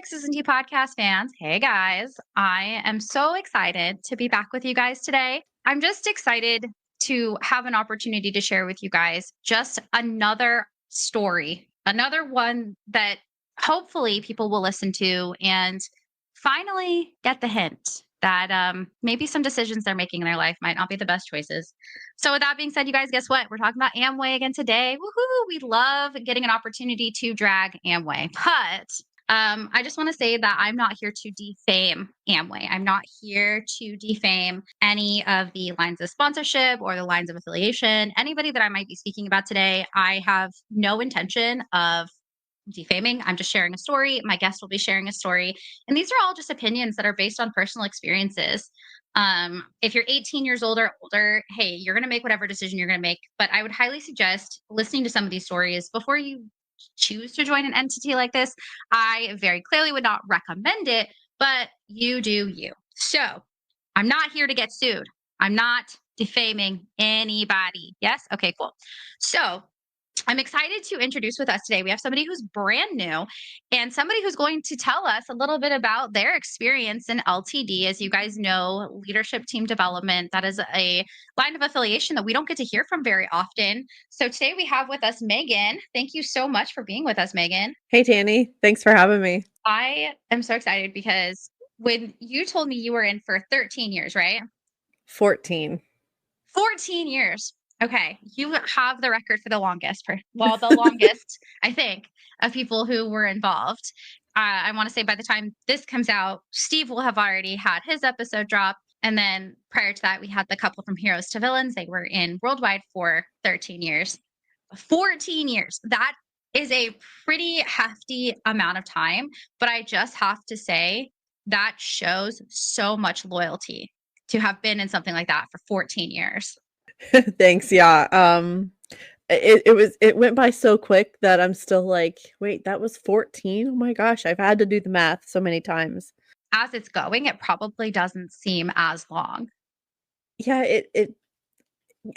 Exes and podcast fans. Hey guys, I am so excited to be back with you guys today. I'm just excited to have an opportunity to share with you guys just another story, another one that hopefully people will listen to and finally get the hint that maybe some decisions they're making in their life might not be the best choices. So, with that being said, you guys, guess what? We're talking about Amway again today. Woohoo! We love getting an opportunity to drag Amway, but I just want to say that I'm not here to defame Amway. I'm not here to defame any of the lines of sponsorship or the lines of affiliation. Anybody that I might be speaking about today, I have no intention of defaming. I'm just sharing a story. My guest will be sharing a story. And these are all just opinions that are based on personal experiences. If you're 18 years old or older, hey, you're going to make whatever decision you're going to make. But I would highly suggest listening to some of these stories before you choose to join an entity like this. I very clearly would not recommend it, but you do you. So I'm not here to get sued. I'm not defaming anybody. Yes? Okay, cool. So I'm excited to introduce with us today. We have somebody who's brand new and somebody who's going to tell us a little bit about their experience in LTD. As you guys know, leadership team development, that is a line of affiliation that we don't get to hear from very often. So today we have with us Meggan. Thank you so much for being with us, Meggan. Hey, Tanny. Thanks for having me. I am so excited because when you told me you were in for 13 years, right? 14. 14 years. Okay, you have the record for the longest, the longest, I think, of people who were involved. I want to say by the time this comes out, Steve will have already had his episode drop. And then prior to that, we had the couple from Heroes to Villains. They were in worldwide for 13 years. 14 years. That is a pretty hefty amount of time. But I just have to say, that shows so much loyalty to have been in something like that for 14 years. Thanks. Yeah. It went by so quick that I'm still like, wait, that was 14? Oh my gosh, I've had to do the math so many times. As it's going, it probably doesn't seem as long. Yeah, it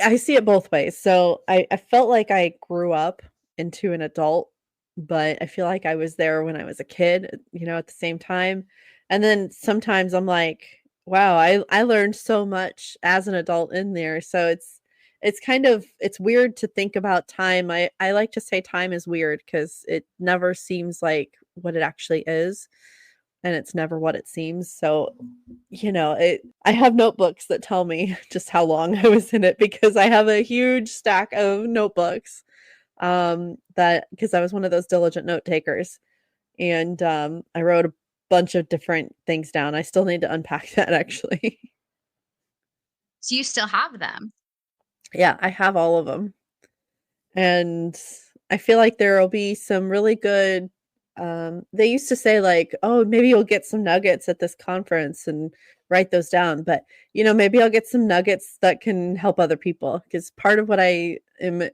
I see it both ways. So I felt like I grew up into an adult, but I feel like I was there when I was a kid, at the same time. And then sometimes I'm like, wow, I learned so much as an adult in there. So it's weird to think about time. I like to say time is weird because it never seems like what it actually is. And it's never what it seems. So, I have notebooks that tell me just how long I was in it because I have a huge stack of notebooks. That because I was one of those diligent note takers, and I wrote a bunch of different things down. I still need to unpack that actually. So you still have them. Yeah, I have all of them, and I feel like there will be some really good. They used to say like, "Oh, maybe you'll get some nuggets at this conference and write those down." But maybe I'll get some nuggets that can help other people because part of what I am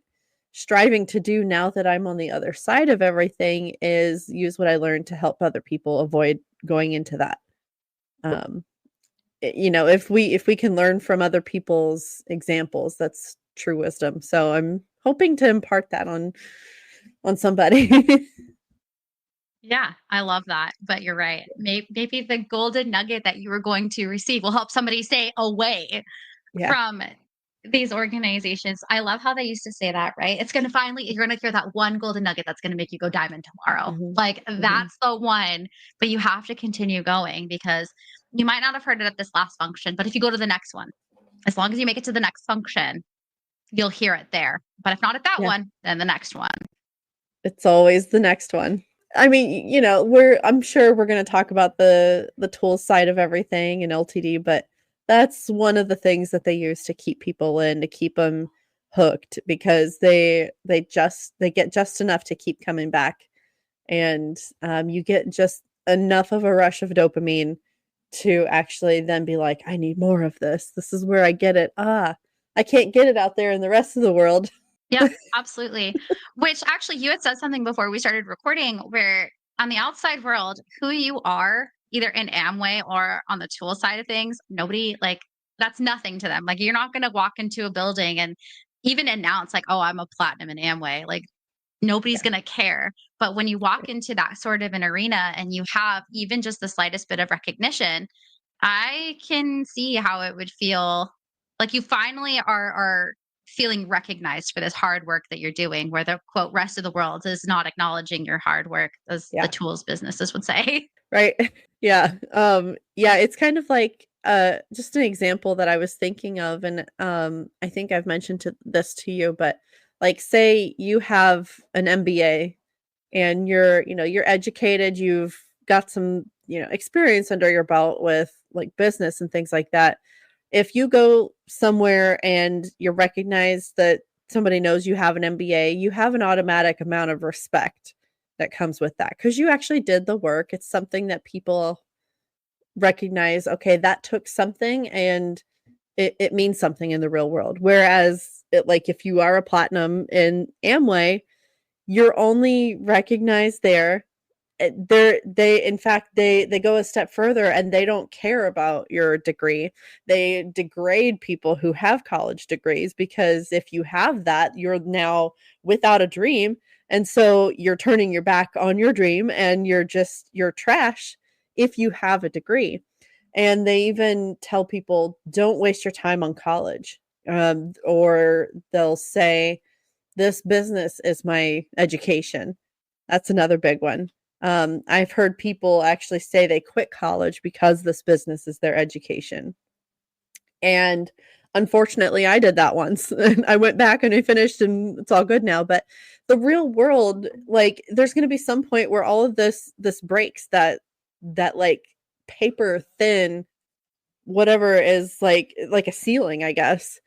striving to do now that I'm on the other side of everything is use what I learned to help other people avoid going into that. Um, if we can learn from other people's examples, that's true wisdom. So I'm hoping to impart that on somebody. Yeah, I love that. But you're right. Maybe the golden nugget that you were going to receive will help somebody stay away Yeah. from these organizations. I love how they used to say that, right? You're going to hear that one golden nugget that's going to make you go diamond tomorrow. Mhm. Like Mhm. that's the one, but you have to continue going because you might not have heard it at this last function, but if you go to the next one, as long as you make it to the next function, you'll hear it there. But if not at that Yeah. one, then the next one. It's always the next one. I mean, I'm sure we're going to talk about the tools side of everything in LTD, but that's one of the things that they use to keep people in, to keep them hooked because they get just enough to keep coming back. And you get just enough of a rush of dopamine to actually then be like, I need more of this. This is where I get it. I can't get it out there in the rest of the world. Yep, absolutely. Which actually, you had said something before we started recording where on the outside world, who you are, either in Amway or on the tool side of things, nobody like that's nothing to them. Like you're not going to walk into a building and even announce like, "Oh, I'm a platinum in Amway." Like nobody's Yeah. going to care. But when you walk into that sort of an arena and you have even just the slightest bit of recognition, I can see how it would feel like you finally are feeling recognized for this hard work that you're doing, where the quote rest of the world is not acknowledging your hard work, as the Yeah. tools businesses would say. Right. Yeah. Yeah, it's kind of like just an example that I was thinking of, and I think I've mentioned this to you, but like say you have an MBA and you're educated, you've got some, experience under your belt with like business and things like that. If you go somewhere and you're recognized that somebody knows you have an MBA, you have an automatic amount of respect that comes with that because you actually did the work. It's something that people recognize, okay, that took something and it means something in the real world. Whereas like if you are a platinum in Amway, you're only recognized there. They in fact they go a step further and they don't care about your degree. They degrade people who have college degrees because if you have that, you're now without a dream, and so you're turning your back on your dream and you're trash if you have a degree. And they even tell people don't waste your time on college. Or they'll say this business is my education. That's another big one. I've heard people actually say they quit college because this business is their education. And unfortunately, I did that once. And I went back and I finished and it's all good now. But the real world, like there's going to be some point where all of this breaks, that like paper thin whatever is like a ceiling, I guess,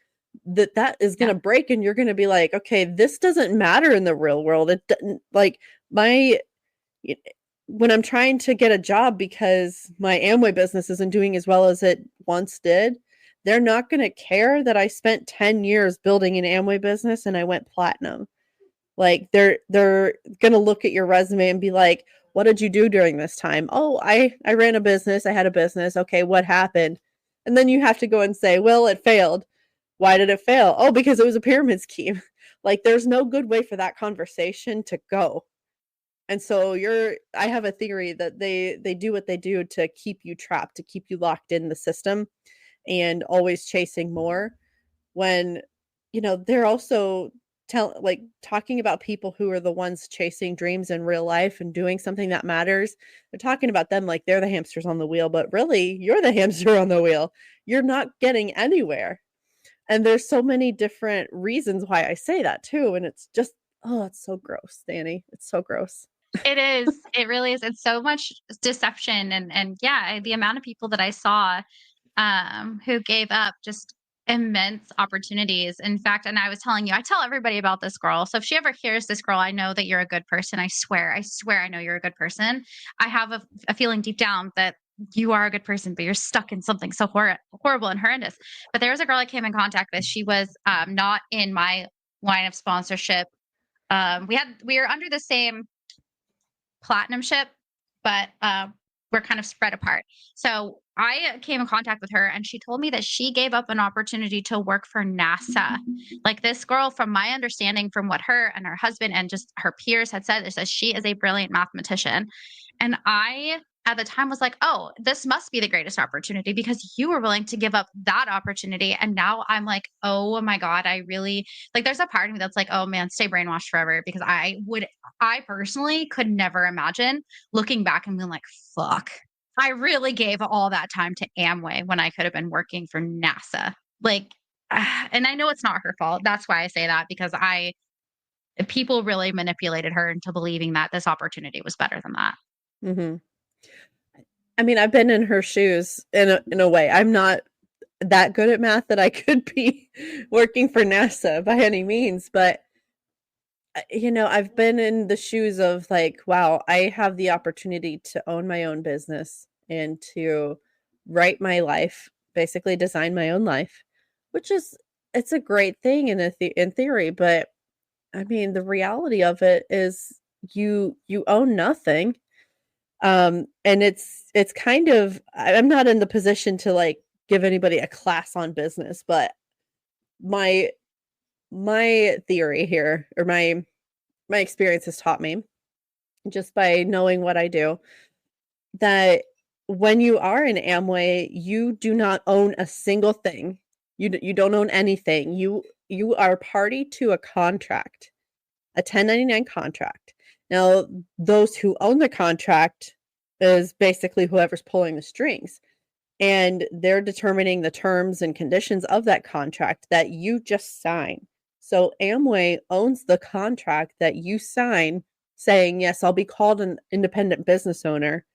that is going Yeah. to break and you're going to be like, okay, this doesn't matter in the real world. It doesn't, like my when I'm trying to get a job because my Amway business isn't doing as well as it once did, they're not going to care that I spent 10 years building an Amway business and I went platinum. Like they're going to look at your resume and be like, "What did you do during this time?" "Oh, I ran a business. I had a business." "Okay, what happened?" And then you have to go and say, "Well, it failed." "Why did it fail?" "Oh, because it was a pyramid scheme." Like there's no good way for that conversation to go. And so I have a theory that they do what they do to keep you trapped, to keep you locked in the system and always chasing more when they're also talking about people who are the ones chasing dreams in real life and doing something that matters. They're talking about them like they're the hamsters on the wheel, but really you're the hamster on the wheel. You're not getting anywhere. And there's so many different reasons why I say that too, and it's just, oh, it's so gross, Danny. It's so gross. It is. It really is. It's so much deception and yeah, the amount of people that I saw who gave up just immense opportunities. In fact, and I was telling you, I tell everybody about this girl. So if she ever hears this girl, I know that you're a good person. I swear I know you're a good person. I have a feeling deep down that you are a good person, but you're stuck in something so horrible and horrendous. But there was a girl I came in contact with. She was not in my line of sponsorship. We were under the same platinum ship, but we're kind of spread apart. So I came in contact with her and she told me that she gave up an opportunity to work for NASA. Like this girl, from my understanding, from what her and her husband and just her peers had said, is that she is a brilliant mathematician. And I, at the time, was like, oh, this must be the greatest opportunity because you were willing to give up that opportunity. And now I'm like, oh my God, I really like, there's a part of me that's like, oh man, stay brainwashed forever because I personally could never imagine looking back and being like, fuck, I really gave all that time to Amway when I could have been working for NASA. Like, and I know it's not her fault. That's why I say that because people really manipulated her into believing that this opportunity was better than that. Mhm. I mean, I've been in her shoes in a way. I'm not that good at math that I could be working for NASA by any means, but I've been in the shoes of like, wow, I have the opportunity to own my own business and to write my life, basically design my own life, which is it's a great thing in theory, but I mean, the reality of it is you own nothing. And it's kind of I'm not in the position to like give anybody a class on business, but my my theory here or my my experience has taught me, just by knowing what I do, that when you are in Amway, you do not own a single thing. You don't own anything. You are party to a contract, a 1099 contract. Now, those who own the contract is basically whoever's pulling the strings, and they're determining the terms and conditions of that contract that you just sign. So Amway owns the contract that you sign saying, "Yes, I'll be called an independent business owner."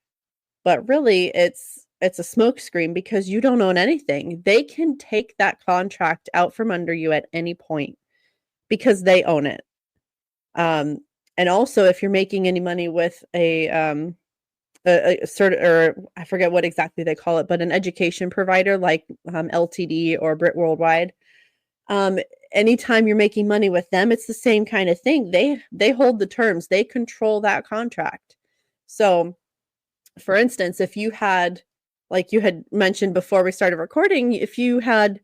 But really it's a smokescreen because you don't own anything. They can take that contract out from under you at any point because they own it. And also, if you're making any money with a sort of, or I forget what exactly they call it, but an education provider like LTD or Brit Worldwide, um, anytime you're making money with them, it's the same kind of thing. They hold the terms, they control that contract. So, for instance, if you had, like you had mentioned before we started recording, if you had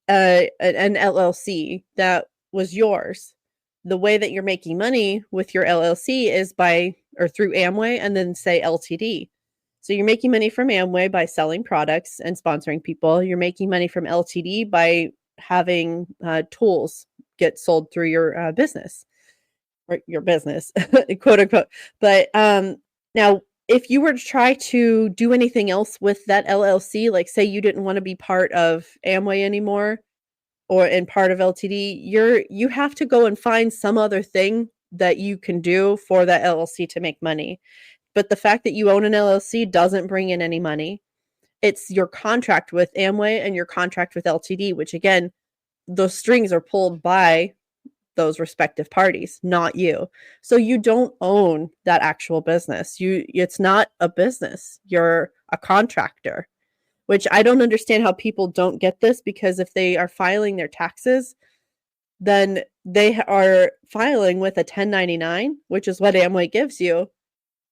an LLC that was yours, the way that you're making money with your LLC is by or through Amway and then say LTD. So you're making money from Amway by selling products and sponsoring people. You're making money from LTD by having tools get sold through your business or your business, quote unquote. But now, if you were to try to do anything else with that LLC, like say you didn't want to be part of Amway anymore, or in part of LTD, you have to go and find some other thing that you can do for that LLC to make money. But the fact that you own an LLC doesn't bring in any money. It's your contract with Amway and your contract with LTD, which again, those strings are pulled by those respective parties, not you. So you don't own that actual business. It's not a business. You're a contractor, which I don't understand how people don't get this, because if they are filing their taxes, then they are filing with a 1099, which is what Amway gives you.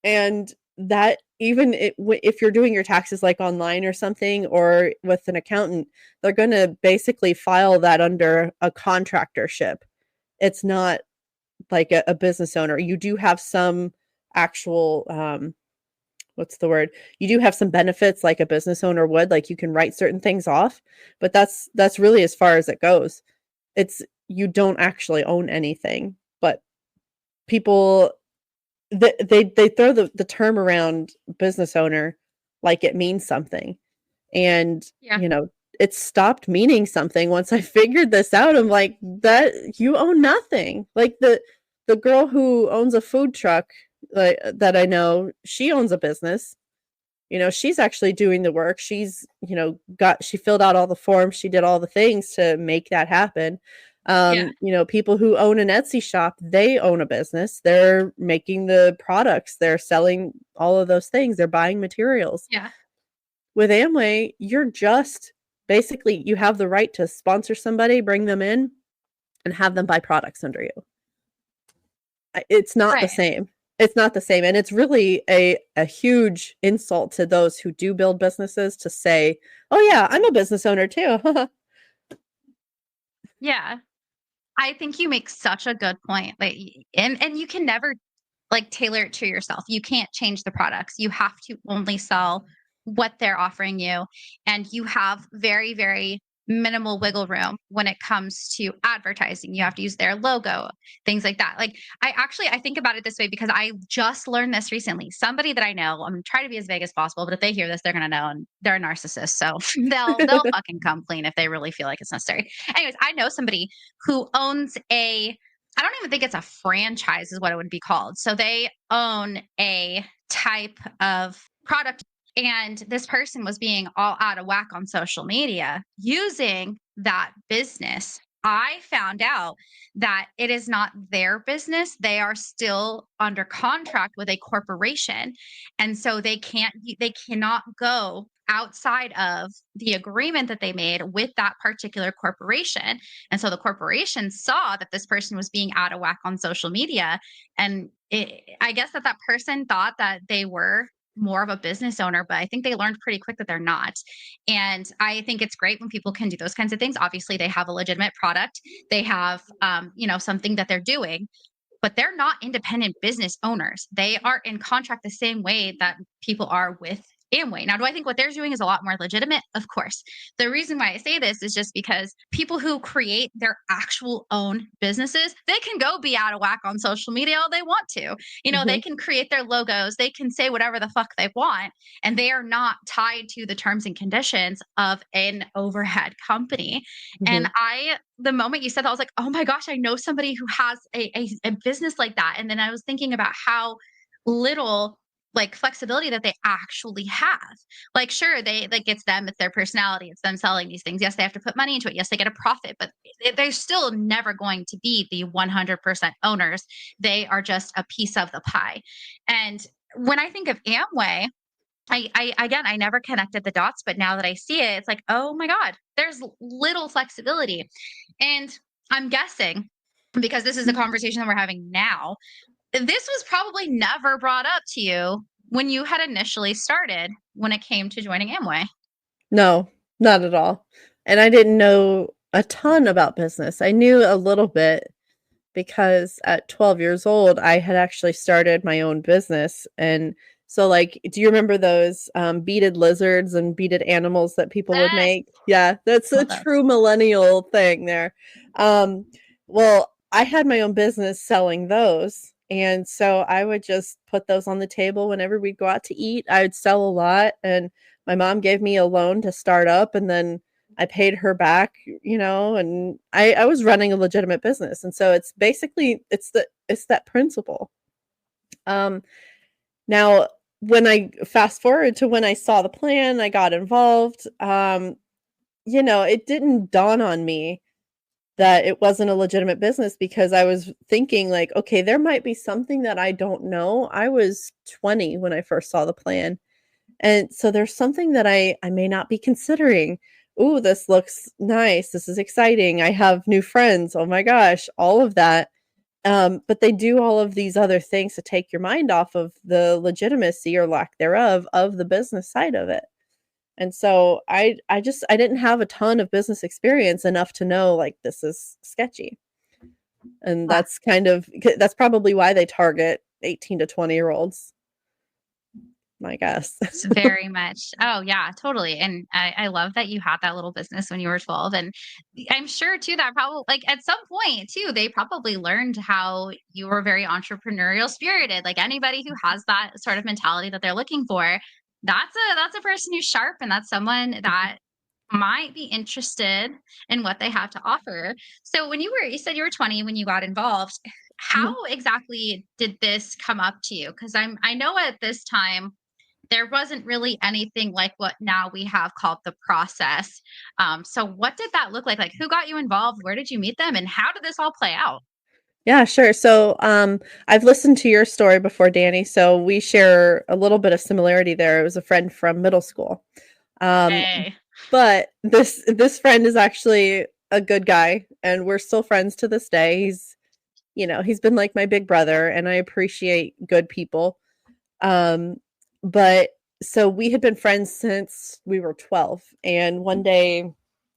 And that even if you're doing your taxes like online or something or with an accountant, they're going to basically file that under a contractorship. It's not like a business owner. You do have some actual what's the word? You do have some benefits like a business owner would, like you can write certain things off, but that's really as far as it goes. It's you don't actually own anything, but people they throw the term around business owner like it means something. And Yeah. it stopped meaning something once I figured this out. I'm like, that you own nothing. Like the girl who owns a food truck, like that I know, she owns a business. She's actually doing the work. She's, she filled out all the forms, she did all the things to make that happen. Yeah. People who own an Etsy shop, they own a business. They're making the products, they're selling all of those things, they're buying materials. Yeah. With Amway, you're just basically, you have the right to sponsor somebody, bring them in, and have them buy products under you. It's not the Right. same. It's not the same. And it's really a huge insult to those who do build businesses to say, oh, yeah, I'm a business owner too. Yeah. I think you make such a good point. Like, and you can never like tailor it to yourself. You can't change the products. You have to only sell what they're offering you. And you have very, very minimal wiggle room when it comes to advertising. You have to use their logo, things like that. Like I think about it this way because I just learned this recently. Somebody that I know, I'm trying to be as vague as possible, but if they hear this, they're gonna know and they're a narcissist. So they'll fucking come clean if they really feel like it's necessary. Anyways, I know somebody who owns I don't even think it's a franchise is what it would be called. So they own a type of product, and this person was being all out of whack on social media using that business. I found out that it is not their business. They are still under contract with a corporation. And so they cannot go outside of the agreement that they made with that particular corporation. And so the corporation saw that this person was being out of whack on social media. And I guess that person thought that they were more of a business owner, but I think they learned pretty quick that they're not. And I think it's great when people can do those kinds of things. Obviously, they have a legitimate product, they have, something that they're doing. but they're not independent business owners. They are in contract the same way that people are with Amway. Now, do I think what they're doing is a lot more legitimate? Of course. The reason why I say this is just because people who create their actual own businesses, they can go be out of whack on social media all they want to. They Mhm, can create their logos, they can say whatever the fuck they want, and they are not tied to the terms and conditions of an overhead company. And mhm, the moment you said that, I was like, oh my gosh, I know somebody who has a business like that. And then I was thinking about how little like flexibility that they actually have. Like, sure, they like it's them, it's their personality, it's them selling these things. Yes, they have to put money into it. Yes, they get a profit, but they're still never going to be the 100% owners. They are just a piece of the pie. And when I think of Amway, again, I never connected the dots, but now that I see it, it's like, oh my God, there's little flexibility. And I'm guessing, because this is the conversation that we're having now, this was probably never brought up to you when you had initially started when it came to joining Amway. no, not at all, and I didn't know a ton about business. I knew a little bit because at 12 years old, I had actually started my own business, and so, like, do you remember those, beaded lizards and beaded animals that people would Yes. make? Yeah, that's a Love those. true millennial thing there. Um, well, I had my own business selling those, and so I would just put those on the table whenever we'd go out to eat. I would sell a lot, and my mom gave me a loan to start up, and then I paid her back, and I was running a legitimate business, and so it's basically it's that principle. Um, Now when I fast forward to when I saw the plan, I got involved, it didn't dawn on me that it wasn't a legitimate business because I was thinking like, "Okay, there might be something that I don't know." I was 20 when I first saw the plan. And so there's something that I may not be considering. "Ooh, this looks nice. This is exciting. I have new friends. Oh my gosh," all of that. But they do all of these other things to take your mind off of the legitimacy or lack thereof of the business side of it. And so I didn't have a ton of business experience enough to know like this is sketchy. And Yeah. that's probably why they target 18 to 20-year-olds, my guess. It's very much. Oh, yeah, totally. And I love that you had that little business when you were 12. And I'm sure too that probably like at some point too, they probably learned how you were very entrepreneurial spirited. Like anybody who has that sort of mentality that they're looking for, that's a person who's sharp and that's someone that might be interested in what they have to offer. So you said you were 20 when you got involved. How Mhm. exactly did this come up to you? Because I know at this time there wasn't really anything like what now we have called the process. So what did that look like? Like who got you involved? Where did you meet them? And how did this all play out? Yeah, sure. So, I've listened to your story before, Danny, so we share a little bit of similarity there. It was a friend from middle school. Um, Hey. but this friend is actually a good guy, and we're still friends to this day. He's been like my big brother, and I appreciate good people. Um, but so we had been friends since we were 12, and one day,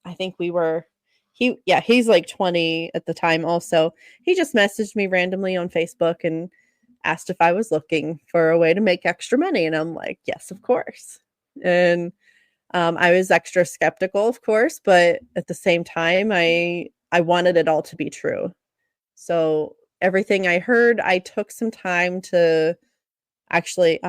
I think he's like 20 at the time also. He just messaged me randomly on Facebook and asked if I was looking for a way to make extra money, and I'm like, "Yes, of course." And, I was extra skeptical, of course, but at the same time, I wanted it all to be true. So, everything I heard, I took some time to actually,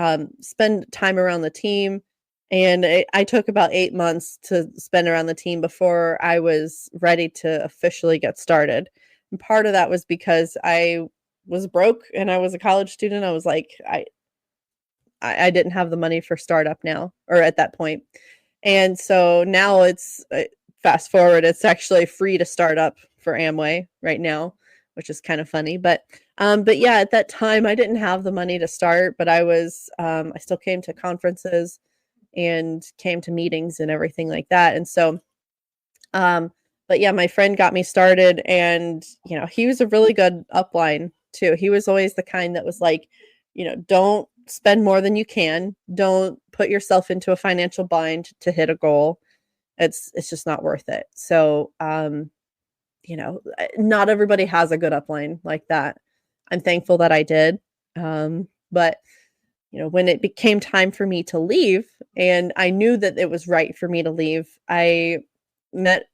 spend time around the team, and I took about 8 months to spend around the team before I was ready to officially get started, and part of that was because I was broke and I was a college student. I was like, I didn't have the money for startup now or at that point, and so now fast forward, it's actually free to start up for Amway right now, which is kind of funny. But yeah, at that time I didn't have the money to start, but I still came to conferences and came to meetings and everything like that. And so, um, but yeah, my friend got me started, and he was a really good upline too. He was always the kind that was like, don't spend more than you can, don't put yourself into a financial bind to hit a goal. It's just not worth it. So, not everybody has a good upline like that. I'm thankful that I did. But when it became time for me to leave, and I knew that it was right for me to leave, I met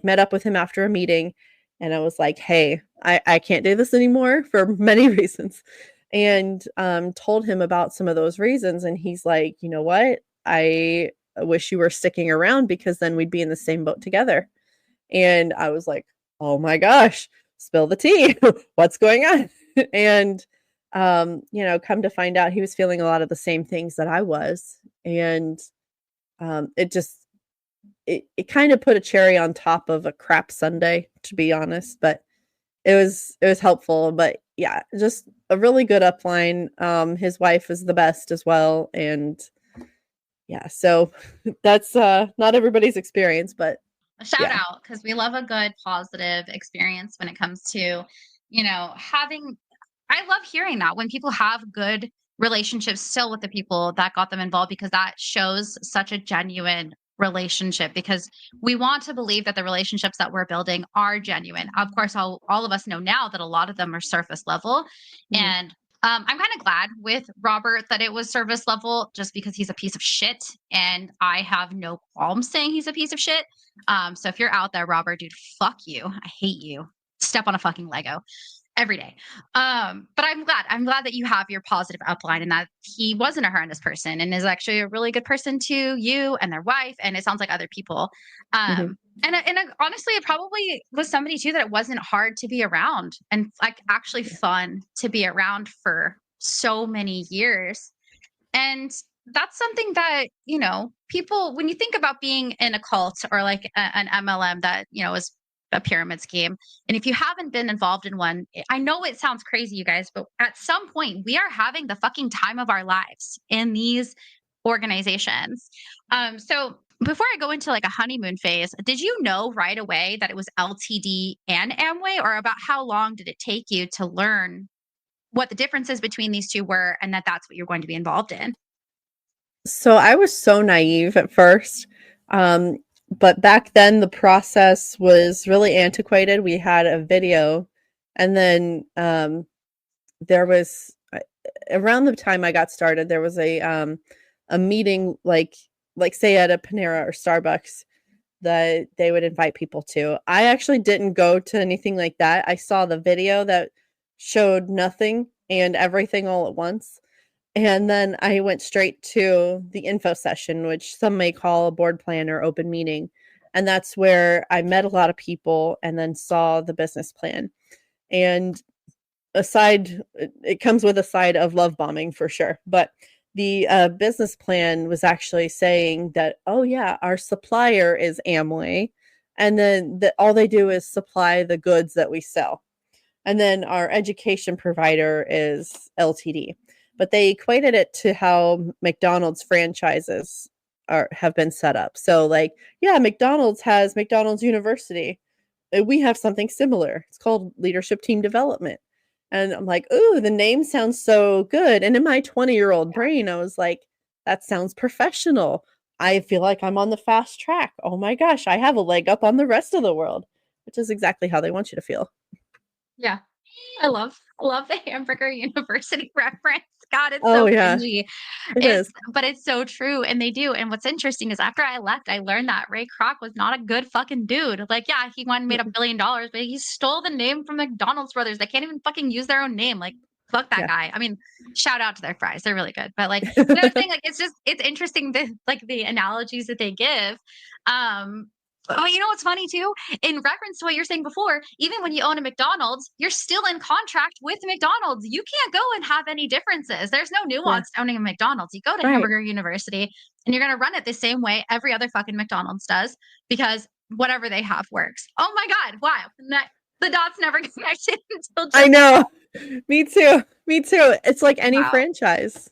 met up with him after a meeting, and I was like, "Hey, I can't do this anymore for many reasons." And told him about some of those reasons, and he's like, "You know what? I wish you were sticking around because then we'd be in the same boat together." And I was like, "Oh my gosh, spill the tea. What's going on?" And come to find out he was feeling a lot of the same things that I was. And it just it kind of put a cherry on top of a crap Sunday, to be honest. But it was helpful. But yeah, just a really good upline. His wife is the best as well. And yeah, so that's not everybody's experience, but A shout yeah. out because we love a good positive experience when it comes to, having. I love hearing that when people have good relationships still with the people that got them involved, because that shows such a genuine relationship, because we want to believe that the relationships that we're building are genuine. Of course, all of us know now that a lot of them are surface level. Mhm. And I'm kind of glad with Robert that it was service level, just because he's a piece of shit. And I have no qualms saying he's a piece of shit. So if you're out there, Robert, dude, fuck you. I hate you. Step on a fucking Lego every day. But I'm glad that you have your positive upline and that he wasn't a horrendous person and is actually a really good person to you and their wife. And it sounds like other people. Mhm. Honestly, it probably was somebody too that it wasn't hard to be around and like actually Yeah. fun to be around for so many years. And that's something that, people, when you think about being in a cult or like an MLM that, is a pyramid scheme. And if you haven't been involved in one, I know it sounds crazy, you guys, but at some point we are having the fucking time of our lives in these organizations. So before I go into like a honeymoon phase, did you know right away that it was LTD and Amway, or about how long did it take you to learn what the differences between these two were and that that's what you're going to be involved in? So I was so naive at first. Um, but back then the process was really antiquated. We had a video, and then there was around the time I got started, there was a meeting like say at a Panera or Starbucks that they would invite people to. I actually didn't go to anything like that. I saw the video that showed nothing and everything all at once. And then I went straight to the info session, which some may call a board plan or open meeting. And that's where I met a lot of people and then saw the business plan. And it comes with a side of love bombing for sure. But the business plan was actually saying that, oh, yeah, our supplier is Amway. And then all they do is supply the goods that we sell. And then our education provider is LTD. But they equated it to how McDonald's franchises have been set up. So like, yeah, McDonald's has McDonald's University. We have something similar. It's called leadership team development. And I'm like, "Ooh, the name sounds so good." And in my 20-year-old brain, I was like, "That sounds professional. I feel like I'm on the fast track. Oh my gosh, I have a leg up on the rest of the world," which is exactly how they want you to feel. Yeah. I love the Hamburger University reference. God, it's Oh, so yeah. cringy. It is. But it's so true, and they do. And what's interesting is after I left, I learned that Ray Kroc was not a good fucking dude. Like, yeah, he went and made Mm-mm. $1 billion, but he stole the name from McDonald's brothers. They can't even fucking use their own name. Like, fuck that Yeah. guy. I mean, shout out to their fries. They're really good. But like, you know what I'm saying? Like, it's interesting the analogies that they give. Um, Oh, you know what's funny too? In reference to what you're saying before, even when you own a McDonald's, you're still in contract with McDonald's. You can't go and have any differences. There's no Yeah. nuance to owning a McDonald's. You go to Right. Hamburger University and you're going to run it the same way every other fucking McDonald's does, because whatever they have works. Oh my God. Wow. The dots never connected until I just know. Me too. Me too. It's like any wow. franchise.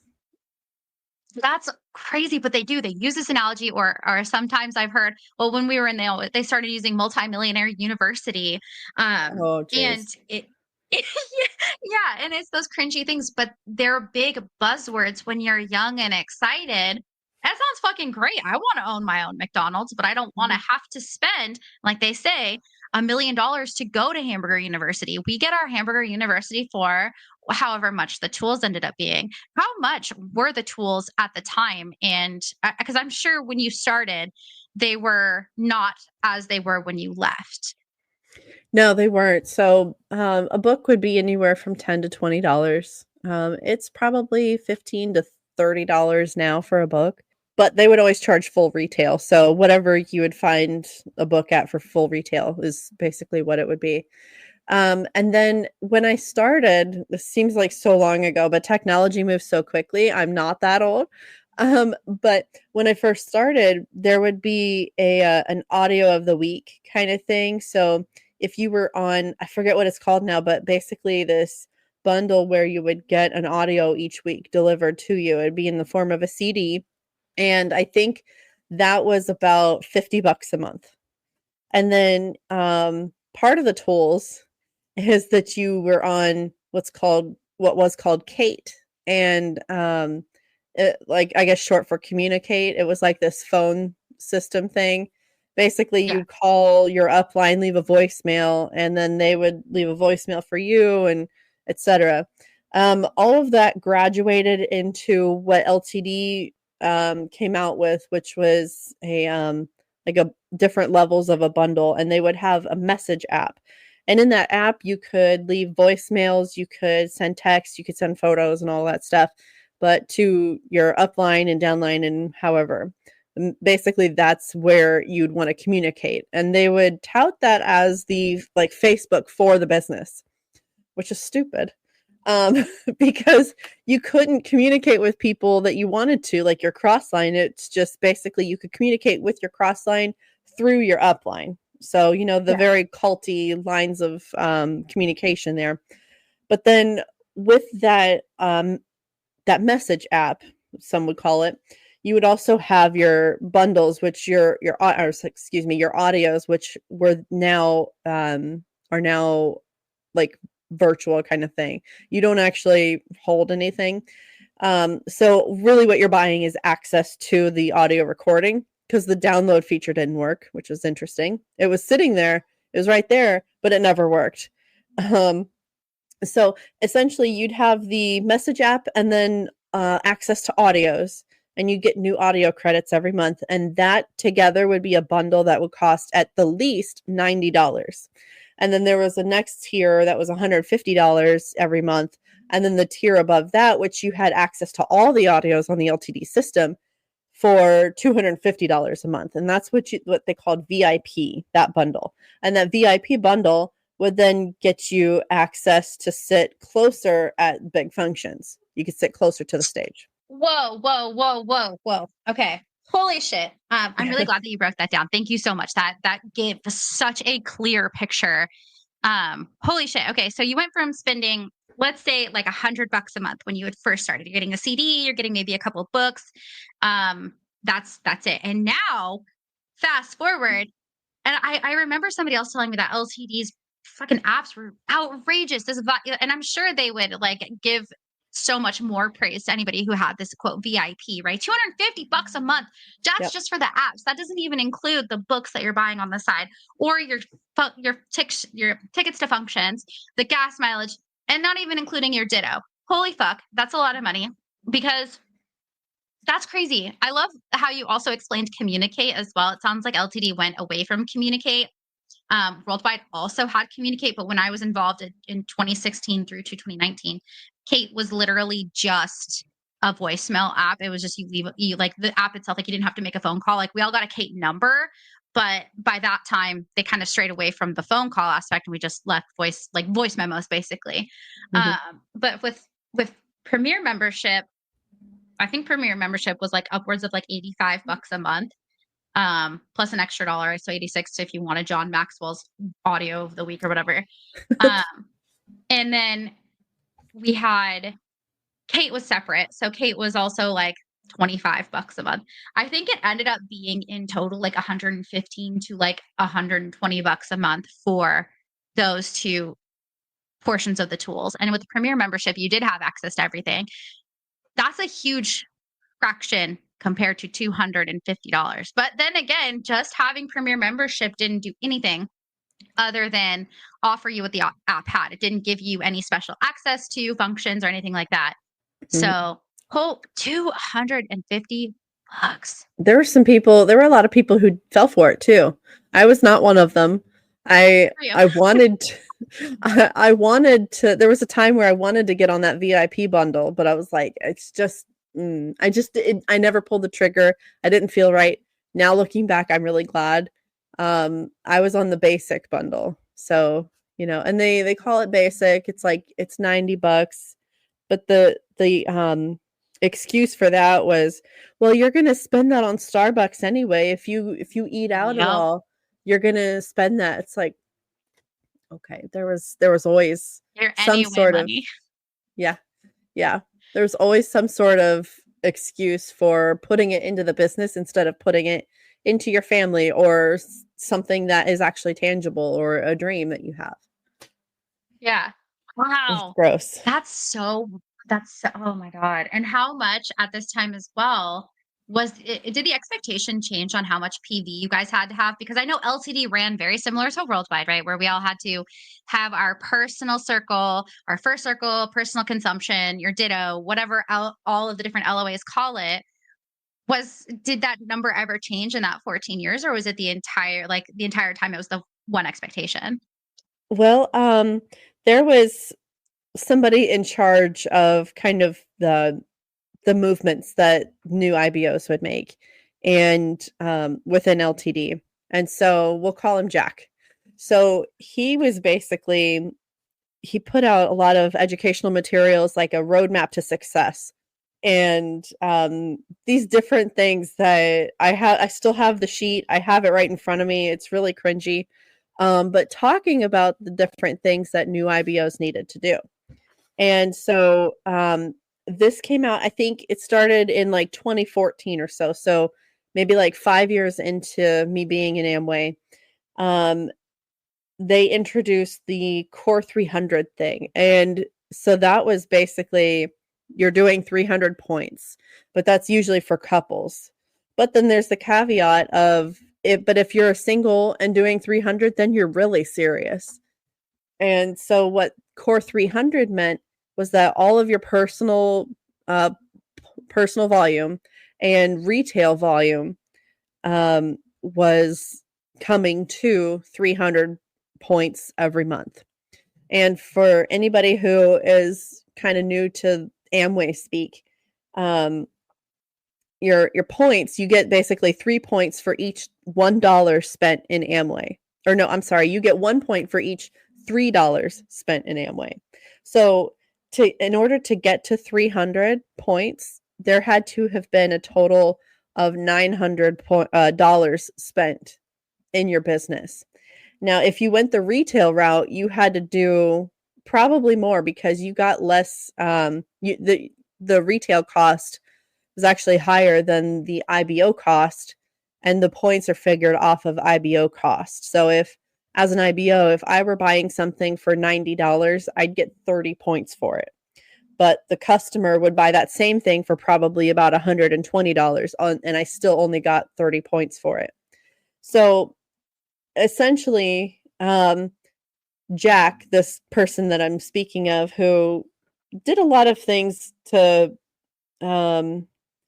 That's crazy, but they do. They use this analogy, or sometimes I've heard, well, when we were in they started using multimillionaire university, Oh, and jeez. it yeah, and it's those cringy things, but they're big buzzwords when you're young and excited. That sounds fucking great. I want to own my own McDonald's, but I don't want to Mhm. have to spend, like they say. $1 million to go to Hamburger University. We get our Hamburger University for however much the tools ended up being. How much were the tools at the time? And because I'm sure when you started, they were not as they were when you left. No, they weren't. So, a book would be anywhere from $10 to $20. It's probably $15 to $30 now for a book, but they would always charge full retail. So, whatever you would find a book at for full retail is basically what it would be. And then when I started, this seems like so long ago, but technology moves so quickly. I'm not that old. But when I first started, there would be an audio of the week kind of thing. So if you were on, I forget what it's called now, but basically this bundle where you would get an audio each week delivered to you. It'd be in the form of a CD. And I think that was about $50 a month. And then part of the tools is that you were on what was called Kate, and like I guess short for communicate. It was like this phone system thing. Basically, Yeah. you'd call your upline, leave a voicemail, and then they would leave a voicemail for you, and etc. All of that graduated into what LTD came out with, which was a different levels of a bundle, and they would have a message app. And in that app, you could leave voicemails, you could send texts, you could send photos and all that stuff, but to your upline and downline and however. Basically, that's where you'd want to communicate. And they would tout that as the like Facebook for the business, which is stupid. Because you couldn't communicate with people that you wanted to, like your cross line. It's just basically you could communicate with your cross line through your upline. So, the Yeah. very culty lines of communication there. But then with that message app, some would call it, you would also have your bundles, which your audios, which are now like virtual kind of thing. You don't actually hold anything. So really what you're buying is access to the audio recording, because the download feature didn't work, which was interesting. It was sitting there, it was right there, but it never worked. So essentially you'd have the message app and then access to audios, and you get new audio credits every month. And that together would be a bundle that would cost at the least $90. And then there was a next tier that was $150 every month. And then the tier above that, which you had access to all the audios on the LTD system for $250 a month. And that's what they called VIP, that bundle. And that VIP bundle would then get you access to sit closer at big functions. You could sit closer to the stage. Whoa, whoa, whoa, whoa, whoa. Okay. Holy shit. I'm really glad that you broke that down. Thank you so much. That gave such a clear picture. Holy shit. Okay. So you went from spending, let's say, like $100 a month when you had first started. You're getting a CD, you're getting maybe a couple of books. That's it. And now, fast forward, and I remember somebody else telling me that LTD's fucking apps were outrageous. And I'm sure they would like give so much more praise to anybody who had this quote VIP, right? $250 a month. That's Yep. just for the apps. That doesn't even include the books that you're buying on the side, or your tickets to functions, the gas mileage, and not even including your ditto. Holy fuck, that's a lot of money, because that's crazy. I love how you also explained communicate as well. It sounds like LTD went away from communicate. Worldwide also had communicate, but when I was involved in 2016 through to 2019, Kate was literally just a voicemail app. It was just you like the app itself, like you didn't have to make a phone call. Like we all got a Kate number, but by that time they kind of strayed away from the phone call aspect, and we just left voice memos basically. Mm-hmm. But with Premier membership, I think Premier membership was like upwards of like $85 a month, plus an extra dollar, so 86 if you wanted John Maxwell's audio of the week or whatever. Um, and then we had Kate was separate, so Kate was also like $25 a month. I think it ended up being in total like 115 to like $120 a month for those two portions of the tools. And with the Premier membership, you did have access to everything. That's a huge fraction compared to $250. But then again, just having Premier membership didn't do anything other than offer you what the app had. It didn't give you any special access to functions or anything like that. Mhm. So, whole $250. There were a lot of people who fell for it too. I was not one of them. For you. I wanted I wanted to there was a time where I wanted to get on that VIP bundle, but I was like, it's just I never pulled the trigger. I didn't feel right. Now looking back, I'm really glad. I was on the basic bundle. So, and they call it basic. It's like it's $90, but the excuse for that was, well, you're going to spend that on Starbucks anyway. If you eat out at Yep. all, you're going to spend that. It's like, okay, there was always Your some anyway sort of money. yeah, yeah. There's always some sort of excuse for putting it into the business instead of putting it into your family or something that is actually tangible or a dream that you have. Yeah. It's Wow. gross. Oh my God. And how much at this time as well did the expectation change on how much PV you guys had to have? Because I know LTD ran very similar to Worldwide, right? Where we all had to have our personal circle, our first circle, personal consumption, your ditto, whatever all of the different LOAs call it. Did that number ever change in that 14 years, or was it the entire time it was the one expectation? Well, there was somebody in charge of kind of the movements that new IBOs would make and within LTD. And so we'll call him Jack. So he put out a lot of educational materials like a roadmap to success and these different things that I still have the sheet. I have it right in front of me. It's really cringy. But talking about the different things that new IBOs needed to do. And so this came out, I think it started in like 2014 or so. So maybe like 5 years into me being in Amway. Um, they introduced the Core 300 thing. And so that was basically you're doing 300 points, but that's usually for couples. But then there's the caveat of it, but if you're a single and doing 300, then you're really serious. And so what Core 300 meant was that all of your uh, personal volume and retail volume was coming to 300 points every month. And for anybody who is kind of new to Amway speak, um, your points, you get basically 3 points for each $1 spent in Amway. Or no, I'm sorry, you get 1 point for each $3 spent in Amway. So in order to get to 300 points, there had to have been a total of $900 spent in your business. Now, if you went the retail route, you had to do probably more because you got less. The retail cost was actually higher than the IBO cost, and the points are figured off of IBO cost. So if as an IBO, if I were buying something for $90, I'd get 30 points for it. But the customer would buy that same thing for probably about $120 and I still only got 30 points for it. So essentially, Jack, this person that I'm speaking of, who did a lot of things to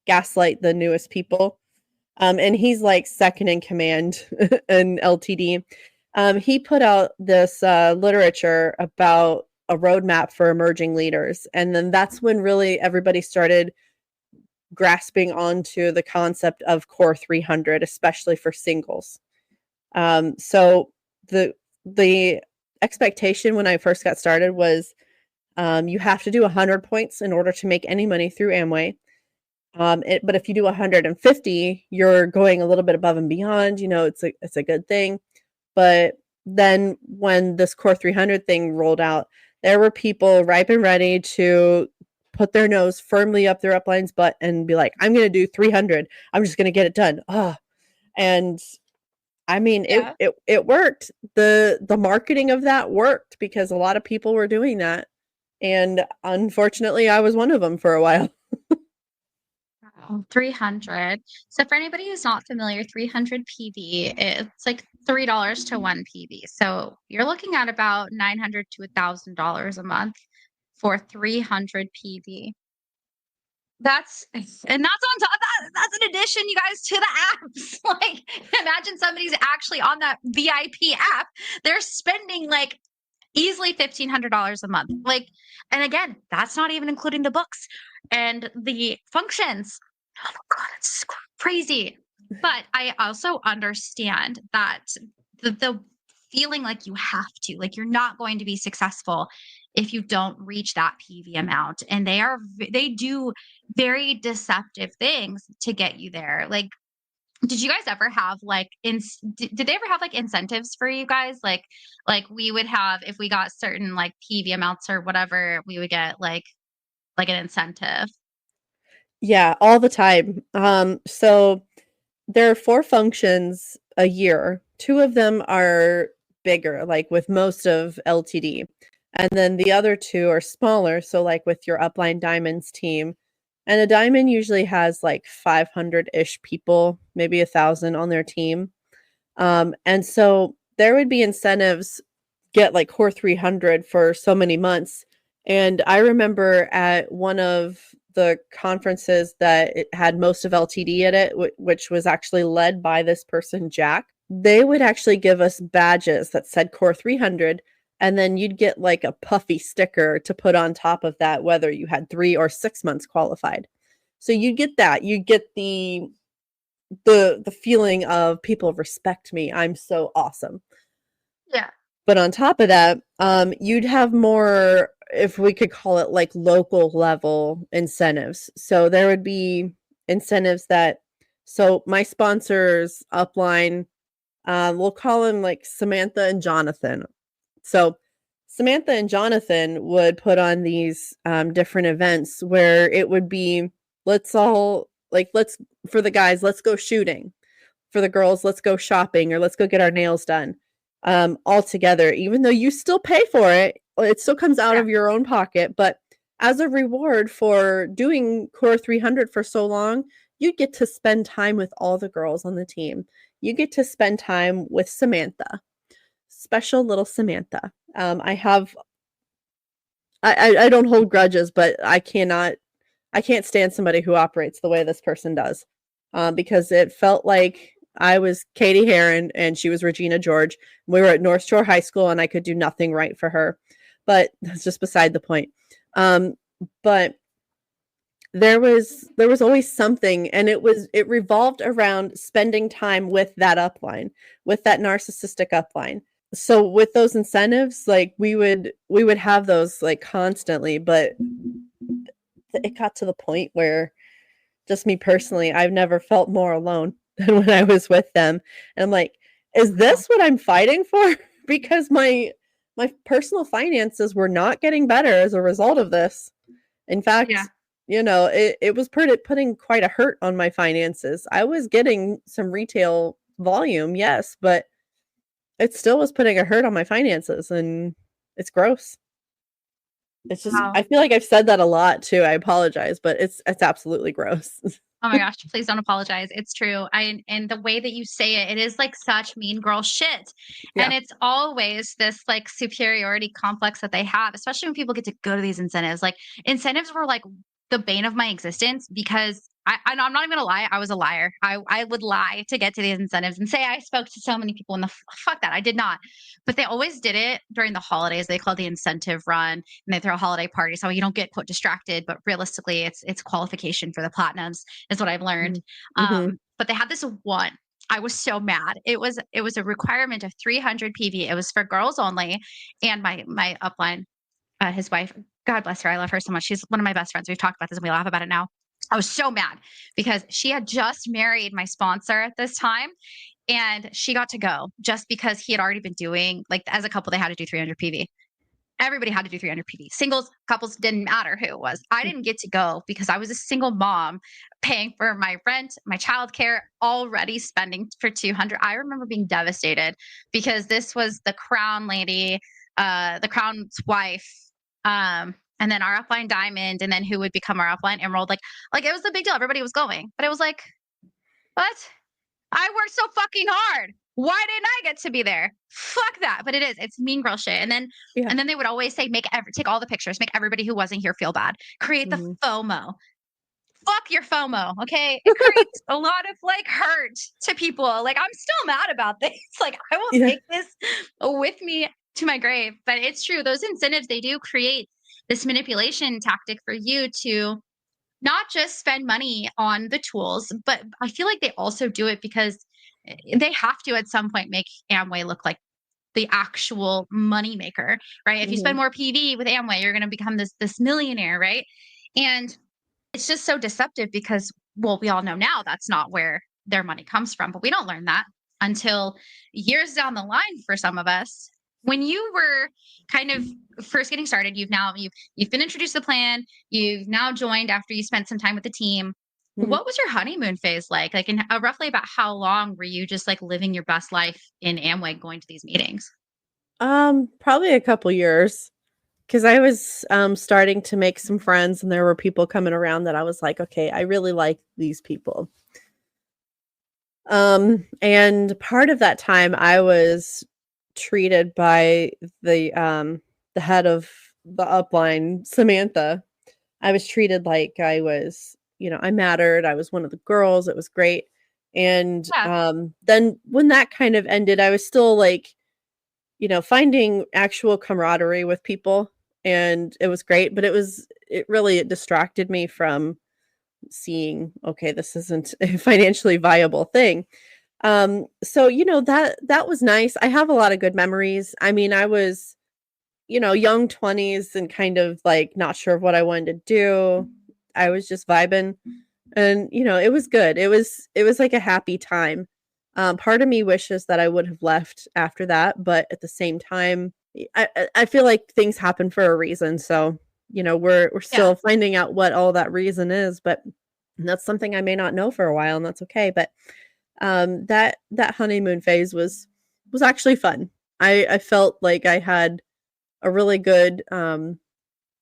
gaslight the newest people, and he's like second in command in LTD. He put out this literature about a roadmap for emerging leaders, and then that's when really everybody started grasping onto the concept of Core 300, especially for singles. So the expectation when I first got started was you have to do 100 points in order to make any money through Amway. But if you do 150, you're going a little bit above and beyond. It's a good thing. But then when this Core 300 thing rolled out, there were people ripe and ready to put their nose firmly up their upline's butt and be like, "I'm going to do 300. I'm just going to get it done." And I mean, Yeah. it worked. The marketing of that worked because a lot of people were doing that, and unfortunately, I was one of them for a while. Wow, 300. So for anybody who's not familiar, 300 PV, it's like $3 to 1 PV. So you're looking at about $900 to $1,000 a month for 300 PV. And that's on top that's an addition, you guys, to the apps. Like, imagine somebody's actually on that VIP app. They're spending like easily $1,500 a month. Like, and again, that's not even including the books and the functions. Oh my God, it's crazy. But I also understand that the feeling like you have to, like you're not going to be successful if you don't reach that PV amount. And they do very deceptive things to get you there. Like, did you guys ever have like did they ever have like incentives for you guys? Like we would have, if we got certain like PV amounts or whatever, we would get like an incentive. Yeah, all the time. So there are 4 functions a year. 2 of them are bigger, like with most of LTD. And then the other 2 are smaller, so like with your upline diamonds team. And a diamond usually has like 500-ish people, maybe 1,000 on their team. And so there would be incentives, get like core 300 for so many months. And I remember at one of the conferences that it had most of LTD at it, which was actually led by this person, Jack, they would actually give us badges that said core 300. And then you'd get like a puffy sticker to put on top of that, whether you had 3 or 6 months qualified. So you'd get that. You get the feeling of people respect me. I'm so awesome. Yeah. But on top of that, you'd have more, if we could call it like local level incentives. So there would be incentives so my sponsors upline, we'll call them like Samantha and Jonathan. So Samantha and Jonathan would put on these different events where it would be, let's for the guys, let's go shooting. For the girls, let's go shopping or let's go get our nails done all together. Even though you still pay for it, it still comes out Yeah. of your own pocket. But as a reward for doing Core 300 for so long, you get to spend time with all the girls on the team. You get to spend time with Samantha, special little Samantha. I don't hold grudges, but I can't stand somebody who operates the way this person does, because it felt like I was Katie Heron and she was Regina George. We were at North Shore High School and I could do nothing right for her, but that's just beside the point. But there was always something, and it revolved around spending time with that upline, with that narcissistic upline. So with those incentives, like we would have those like constantly, but it got to the point where, just me personally, I've never felt more alone than when I was with them. And I'm like, is this what I'm fighting for? Because my personal finances were not getting better as a result of this. In Yeah. fact, it was putting quite a hurt on my finances. I was getting some retail volume, yes, but it still was putting a hurt on my finances, and it's gross. It's just, Wow. I feel like I've said that a lot too. I apologize, but it's absolutely gross. Oh my gosh, please don't apologize. It's true. And the way that you say it, it is like such mean girl shit. Yeah. And it's always this like superiority complex that they have, especially when people get to go to these incentives. Like incentives were like the bane of my existence because I'm not even gonna lie, I was a liar. I would lie to get to these incentives and say I spoke to so many people, and fuck that, I did not. But they always did it during the holidays. They call it the incentive run, and they throw a holiday party so you don't get quote distracted. But realistically, it's qualification for the platinums is what I've learned. Mhm. But they had this one. I was so mad. It was a requirement of 300 PV. It was for girls only, and my upline, his wife, God bless her, I love her so much. She's one of my best friends. We've talked about this and we laugh about it now. I was so mad because she had just married my sponsor at this time, and she got to go just because he had already been doing, like, as a couple, they had to do 300 PV. Everybody had to do 300 PV. Singles, couples, didn't matter who it was. I didn't get to go because I was a single mom paying for my rent, my childcare, already spending for 200. I remember being devastated because this was the crown lady, the crown's wife, and then our upline diamond, and then who would become our upline emerald. Like it was a big deal. Everybody was going, but it was like, what? I worked so fucking hard. Why didn't I get to be there? Fuck that. But it is, it's mean girl shit. Yeah. And then they would always say, take all the pictures, make everybody who wasn't here feel bad. Create the Mhm. FOMO. Fuck your FOMO, okay? It creates a lot of like hurt to people. Like I'm still mad about this. Like I will Yeah. take this with me to my grave. But it's true. Those incentives, they do create this manipulation tactic for you to not just spend money on the tools, but I feel like they also do it because they have to at some point make Amway look like the actual money maker, right? If you spend Mhm. more PV with Amway, you're going to become this millionaire, right? And it's just so deceptive because, well, we all know now that's not where their money comes from, but we don't learn that until years down the line for some of us. When you were kind of first getting started, you've been introduced to the plan, you've now joined after you spent some time with the team. Mhm. What was your honeymoon phase like? Like, in roughly about how long were you just like living your best life in Amway, going to these meetings? Probably a couple years. 'Cause I was, starting to make some friends, and there were people coming around that I was like, "Okay, I really like these people." And part of that time, I was treated by the head of the upline, Samantha. I was treated like I was, I mattered, I was one of the girls, it was great. And, Yeah, then when that kind of ended, I was still, like, finding actual camaraderie with people, and it was great, but it distracted me from seeing, okay, this isn't a financially viable thing. So, that was nice. I have a lot of good memories. I mean, I was, young 20s and kind of like not sure of what I wanted to do. I was just vibing and, it was good. It was like a happy time. Part of me wishes that I would have left after that, but at the same time, I feel like things happen for a reason. So, we're yeah, still finding out what all that reason is, but that's something I may not know for a while, and that's okay. But that honeymoon phase was actually fun. I felt like I had a really good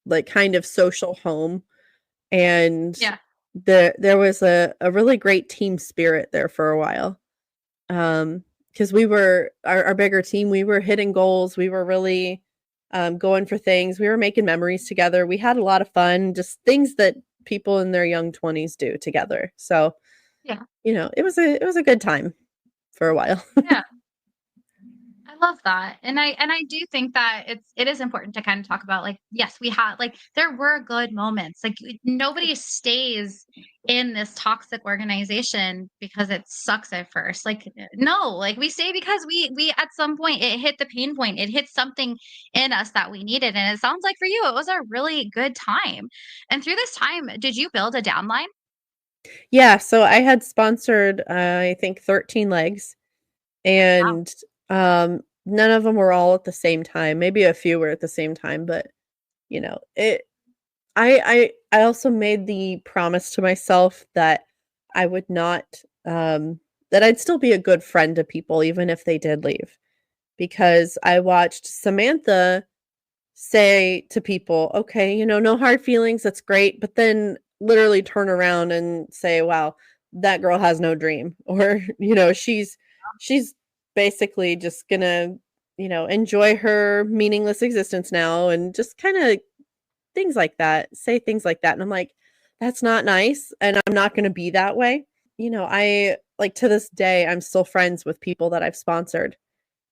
like kind of social home, and yeah, there was a really great team spirit there for a while. Because we were our bigger team, we were hitting goals, we were really, going for things, we were making memories together, we had a lot of fun, just things that people in their young 20s do together. So, yeah, it was a good time for a while. yeah. I love that. And I do think that it is important to kind of talk about, like, yes, we had, like, there were good moments. Like nobody stays in this toxic organization because it sucks at first. Like no, like we stay because we at some point it hit the pain point. It hit something in us that we needed. And it sounds like for you it was a really good time. And through this time, did you build a downline? Yeah, so I had sponsored, I think 13 legs, Wow. and, none of them were all at the same time, maybe a few were at the same time, but, it I also made the promise to myself that I would not, that I'd still be a good friend to people even if they did leave, because I watched Samantha say to people, "Okay, no hard feelings, that's great," but then literally turn around and say, "Wow, that girl has no dream," or, she's basically just gonna, enjoy her meaningless existence now, and just kinda things like that, say things like that, and I'm like, "That's not nice, and I'm not gonna be that way." I like, to this day, I'm still friends with people that I've sponsored,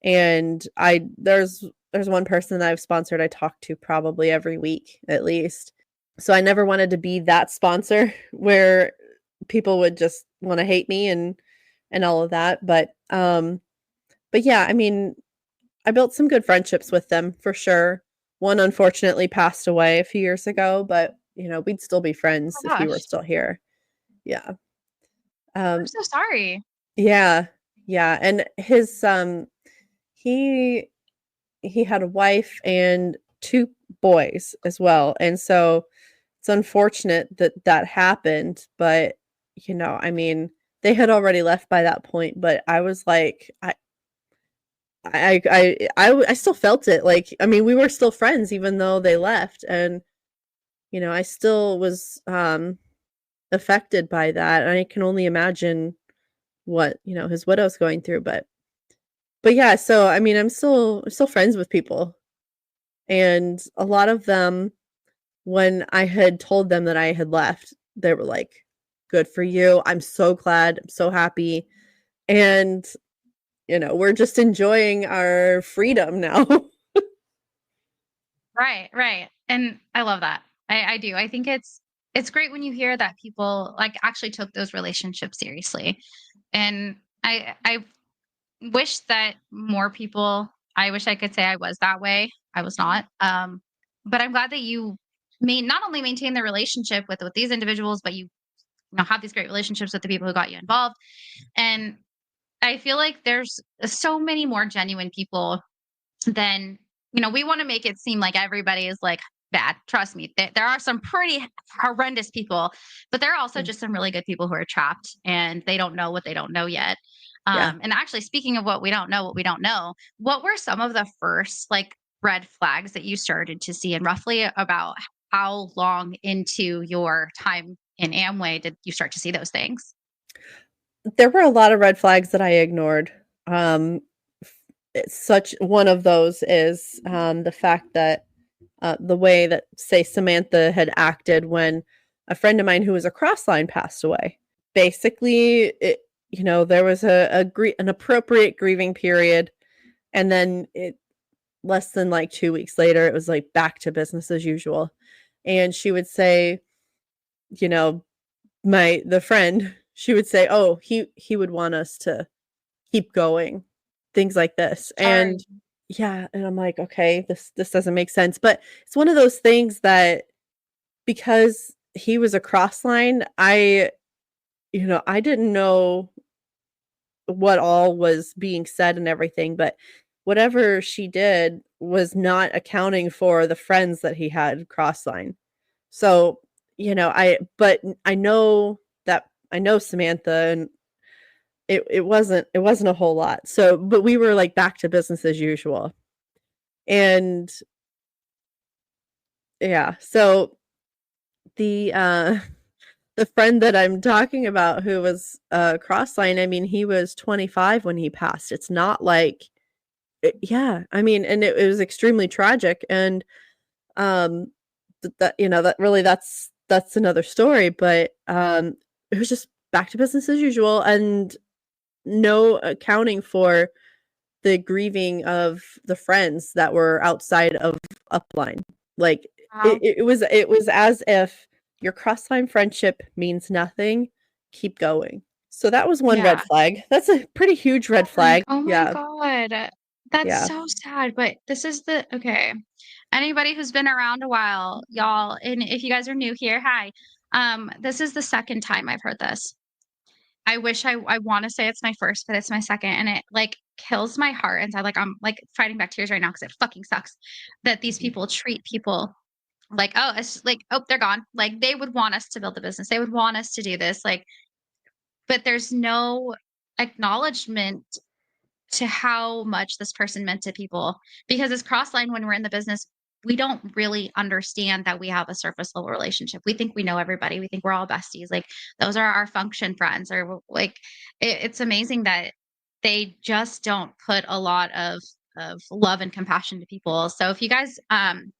and there's one person that I've sponsored I talk to probably every week at least. So I never wanted to be that sponsor where people would just wanna hate me and all of that, but yeah, I mean, I built some good friendships with them for sure. One unfortunately passed away a few years ago, but, we'd still be friends Oh if he were gosh. still here. Yeah. I'm Um, so sorry. yeah, yeah, and he he had a wife and 2 boys as well, and so it's unfortunate that that happened, but, I mean, they had already left by that point, but I was like, I still felt it, like, I mean, we were still friends even though they left, and, I still was, affected by that, and I can only imagine what, his widow's going through, but But yeah, so I mean, I'm still friends with people, and a lot of them, when I had told them that I had left, they were like, "Good for you. I'm so glad. I'm so happy." And, we're just enjoying our freedom now. Right, right. And I love that. I do. I think it's great when you hear that people like actually took those relationships seriously. And I wish that more people, I wish I could say I was that way. I was not. But I'm glad that you may not only maintain the relationship with these individuals, but you know have these great relationships with the people who got you involved. And I feel like there's so many more genuine people than we want to make it seem like everybody is like bad. Trust me, there are some pretty horrendous people, but there are also Mm, just some really good people who are trapped and they don't know what they don't know yet. yeah. And actually, speaking of what we don't know, what were some of the first like red flags that you started to see, and roughly about how long into your time in Amway did you start to see those things? There were a lot of red flags that I ignored. F It's such one of those is, the fact that, the way that, say, Samantha had acted when a friend of mine who was a cross line passed away. Basically, there was an appropriate grieving period, and then less than, like, 2 weeks later, it was, like, back to business as usual, and she would say, you know, the friend, she would say, "Oh, he would want us to keep going," things like this, and Sorry. yeah, and I'm like, "Okay, this doesn't make sense," but it's one of those things that because he was a cross line, I didn't know what all was being said and everything, but whatever she did was not accounting for the friends that he had cross line. So, I know Samantha, and it wasn't a whole lot. So, but we were, like, back to business as usual. And, yeah, so the, the friend that I'm talking about who was, cross-line, I mean, he was 25 when he passed. It's not like yeah, I mean, and it was extremely tragic, and, um, that really that's another story, but, it was just back to business as usual and no accounting for the grieving of the friends that were outside of upline. Like, Wow. it was as if your cross-line friendship means nothing, keep going. So that was one red Yeah. flag. That's a pretty huge red Like, flag. oh my Yeah, God. That's yeah. so sad. But this is the okay. Anybody who's been around a while, y'all, and if you guys are new here, hi. This is the second time I've heard this. I want to say it's my first, but it's my second, and it like kills my heart inside. Like I'm like fighting back tears right now because it fucking sucks that these Mhm. people treat people like, oh, it's like, oh, they're gone. Like they would want us to build the business. They would want us to do this. Like, but there's no acknowledgement to how much this person meant to people. Because as crossline, when we're in the business, we don't really understand that we have a surface level relationship. We think we know everybody. We think we're all besties. Like those are our function friends, or like it's amazing that they just don't put a lot of love and compassion to people. So if you guys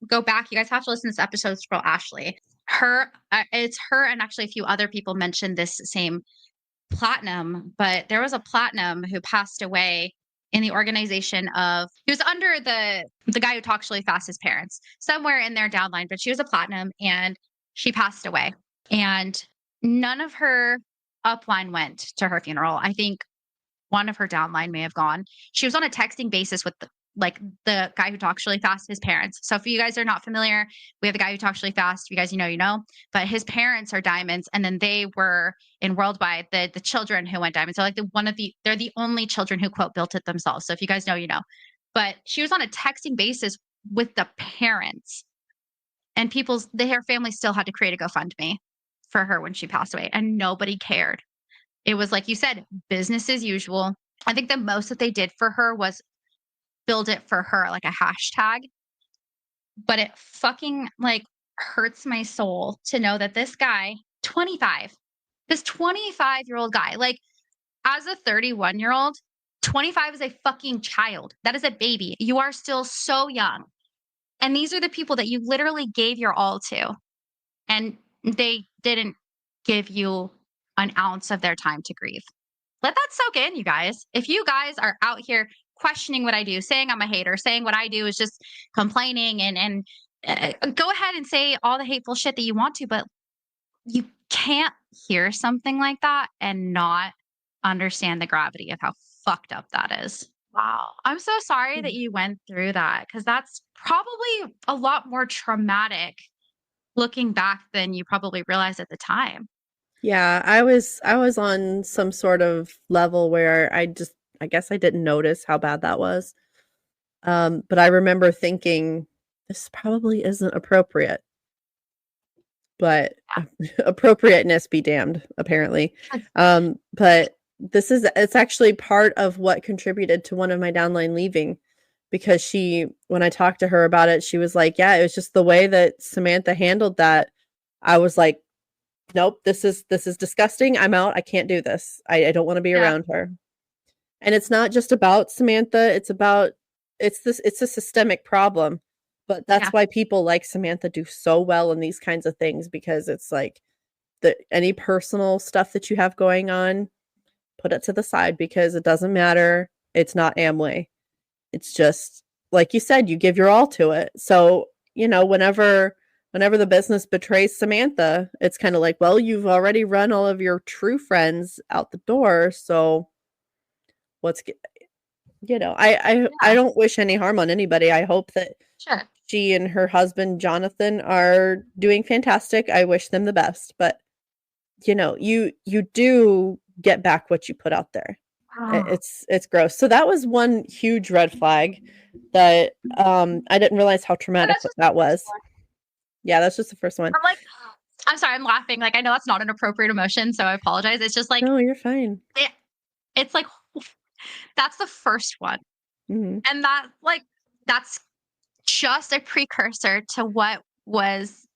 go back, you guys have to listen to this episode for Ashley. Her, it's her, and actually a few other people mentioned this same platinum, but there was a platinum who passed away in the organization of he was under the guy who talks really fast, his parents, somewhere in their downline, but she was a platinum and she passed away. And none of her upline went to her funeral. I think one of her downline may have gone. She was on a texting basis with the guy who talks really fast, his parents. So if you guys are not familiar, we have the guy who talks really fast. If you guys you know. But his parents are diamonds, and then they were in worldwide the children who went diamonds. So like they're the only children who quote built it themselves. So if you guys know, you know. But she was on a texting basis with the parents, and her family still had to create a GoFundMe for her when she passed away, and nobody cared. It was like you said, business as usual. I think the most that they did for her was build it for her, like a hashtag. But it fucking like hurts my soul to know that this guy, 25, this 25-year-old guy, like as a 31-year-old, 25 is a fucking child. That is a baby. You are still so young. And these are the people that you literally gave your all to, and they didn't give you an ounce of their time to grieve. Let that soak in, you guys. If you guys are out here questioning what I do, saying I'm a hater, saying what I do is just complaining and go ahead and say all the hateful shit that you want to, but you can't hear something like that and not understand the gravity of how fucked up that is. Wow. I'm so sorry that Mm. you went through that because that's probably a lot more traumatic looking back than you probably realized at the time. Yeah, I was on some sort of level where I guess I didn't notice how bad that was. But I remember thinking this probably isn't appropriate, but appropriateness be damned, apparently. But it's actually part of what contributed to one of my downline leaving because when I talked to her about it, she was like, yeah, it was just the way that Samantha handled that. I was like, nope, this is disgusting. I'm out. I can't do this. I don't want to be Yeah. around her. And it's not just about Samantha, it's a systemic problem. But that's Yeah. why people like Samantha do so well in these kinds of things because it's like any personal stuff that you have going on, put it to the side because it doesn't matter. It's not Amway. It's just like you said, you give your all to it. So, whenever the business betrays Samantha, it's kind of like, well, you've already run all of your true friends out the door, so what's I Yeah. don't wish any harm on anybody. I hope that Sure. she and her husband Jonathan are doing fantastic. I wish them the best, but you do get back what you put out there. Oh. It's gross. So that was one huge red flag that I didn't realize how And traumatic that's just the that first was. one. Yeah, that's just the first one. I'm like, I'm sorry, I'm laughing. Like, I know that's not an appropriate emotion, so I apologize. It's just like, No, you're fine. it, it's like, that's the first one. Mhm. And that's just a precursor to what was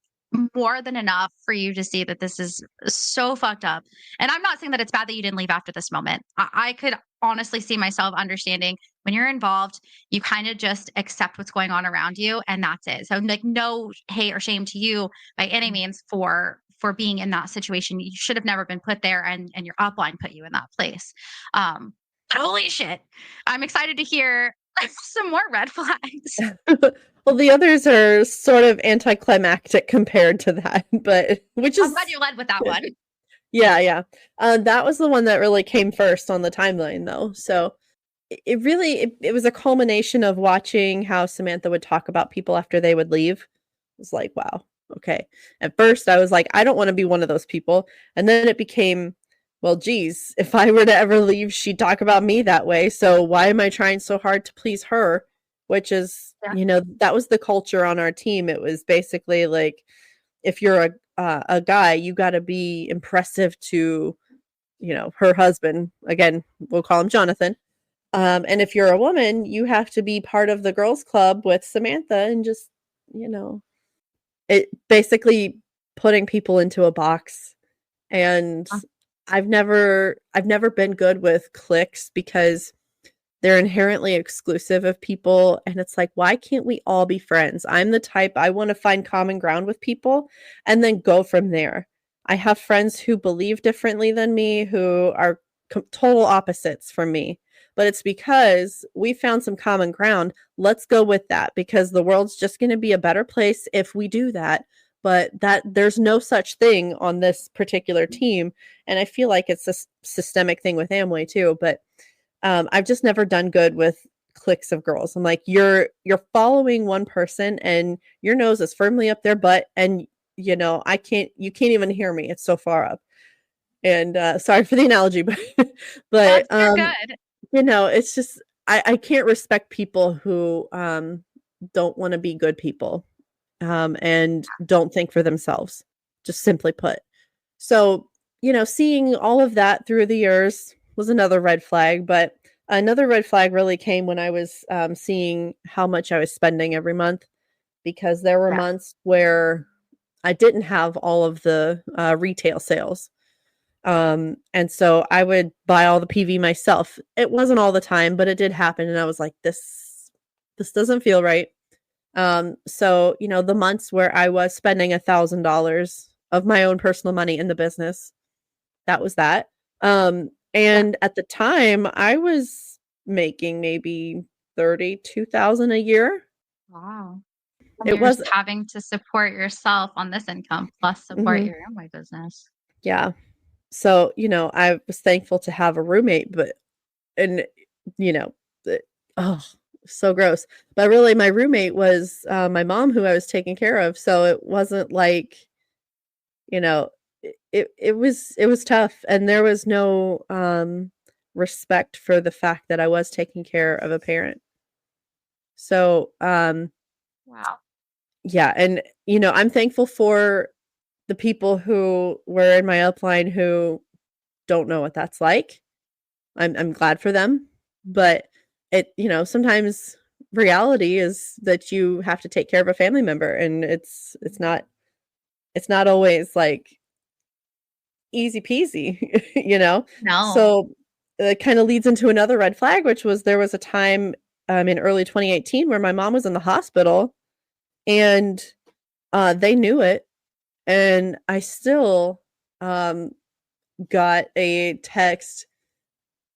more than enough for you to see that this is so fucked up. And I'm not saying that it's bad that you didn't leave after this moment. I could honestly see myself understanding when you're involved, you kind of just accept what's going on around you and that's it. So like no hate or shame to you by any means for being in that situation. You should have never been put there and your upline put you in that place. But holy shit. I'm excited to hear some more red flags. Well, the others are sort of anticlimactic compared to that, but which I'm glad is you led with that one. yeah, yeah. That was the one that really came first on the timeline, though. So it was a culmination of watching how Samantha would talk about people after they would leave. It was like, wow, okay. At first, I was like, I don't want to be one of those people, and then it became, well, geez, if I were to ever leave, she'd talk about me that way. So why am I trying so hard to please her? Which is, Yeah. that was the culture on our team. It was basically like, if you're a guy, you got to be impressive to, her husband. Again, we'll call him Jonathan. And if you're a woman, you have to be part of the girls' club with Samantha and just, you know, it basically putting people into a box. And I've never been good with cliques because they're inherently exclusive of people, and it's like, why can't we all be friends? I'm the type, I want to find common ground with people and then go from there. I have friends who believe differently than me, who are total opposites from me, but it's because we found some common ground. Let's go with that because the world's just going to be a better place if we do that. But that there's no such thing on this particular team, and I feel like it's a systemic thing with Amway too, but I've just never done good with cliques of girls. I'm like, you're following one person and your nose is firmly up their butt, and you can't even hear me. It's so far up. And sorry for the analogy, but but You're good. it's just I can't respect people who don't want to be good people and don't think for themselves. Just simply put. So, seeing all of that through the years was another red flag, but another red flag really came when I was seeing how much I was spending every month because there were Yeah. months where I didn't have all of the retail sales. And so I would buy all the PV myself. It wasn't all the time, but it did happen, and I was like, this doesn't feel right. So, you know, the months where I was spending $1,000 of my own personal money in the business, that was that. Yeah. And at the time, I was making maybe 32,000 a year. Wow. And It you're was having to support yourself on this income plus support mhm, your own business. yeah. So, you know, I was thankful to have a roommate, but and, you know, the oh, so gross. But really my roommate was, my mom who I was taking care of, so it wasn't like, you know, it was tough, and there was no, respect for the fact that I was taking care of a parent. So, Wow. yeah, and, you know, I'm thankful for the people who were in my upline who don't know what that's like. I'm glad for them, but you know, sometimes reality is that you have to take care of a family member, and it's not always, like, easy peasy, you know? No. So, it kinda leads into another red flag, which was there was a time, in early 2018 where my mom was in the hospital, and, they knew it, and I still, um, got a text.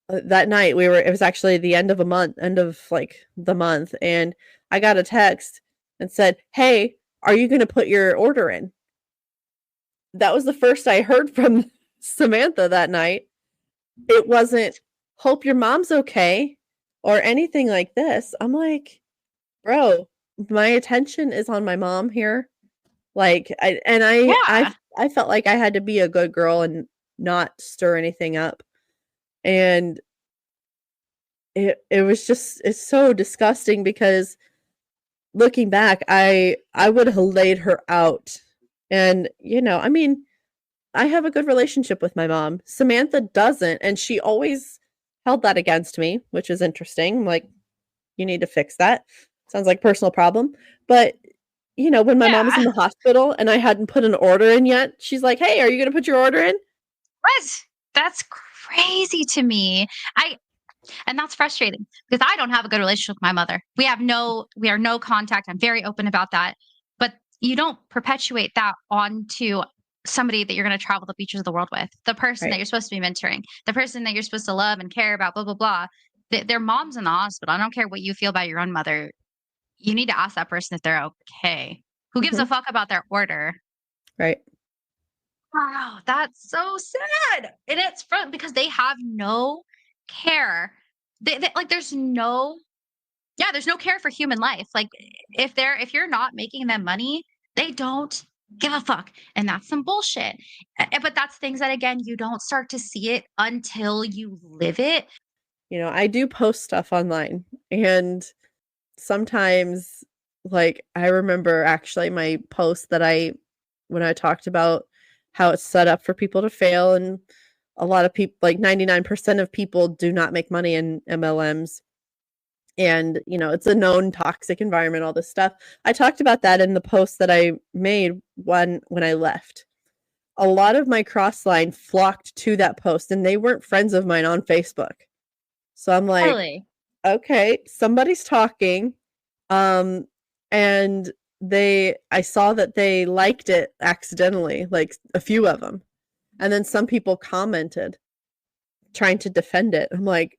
That night, it was actually the end of a month end of, like, the month, and I got a text and said, "Hey, are you gonna put your order in?" That was the first I heard from Samantha that night. It wasn't, "Hope your mom's okay," or anything like this. I'm like, "Bro, my attention is on my mom here." Like, Yeah. I felt like I had to be a good girl and not stir anything up, and it was just it's so disgusting because looking back, I would have laid her out. And, you know, I mean, I have a good relationship with my mom. Samantha doesn't, and she always held that against me, which is interesting. Like, you need to fix that. Sounds like a personal problem. But, you know, when my mom was Yeah. in the hospital and I hadn't put an order in yet, she's like, "Hey, are you going to put your order in?" What? That's crazy to me. I And that's frustrating because I don't have a good relationship with my mother. We are no contact. I'm very open about that. But you don't perpetuate that onto somebody that you're going to travel the beaches of the world with, the person that Right. you're supposed to be mentoring, the person that you're supposed to love and care about, blah, blah, blah. Their mom's in the hospital. I don't care what you feel about your own mother. You need to ask that person if they're okay. Who gives a Mhm. fuck about their order? Right. Wow, that's so sad. And it's because they have no care. Like there's no yeah, there's no care for human life. Like if you're not making them money, they don't give a fuck. And that's some bullshit. But that's things that again you don't start to see it until you live it. You know, I do post stuff online, and sometimes, like, I remember actually my post that I when I talked about how it's set up for people to fail, and a lot of people, like 99% of people do not make money in MLMs, and, you know, it's a known toxic environment, all this stuff. I talked about that in the post that I made when I left. A lot of my crossline flocked to that post, and they weren't friends of mine on Facebook. So I'm like, Really? "Okay, somebody's talking." Um, and I saw that they liked it accidentally, like a few of them. And then some people commented trying to defend it. I'm like,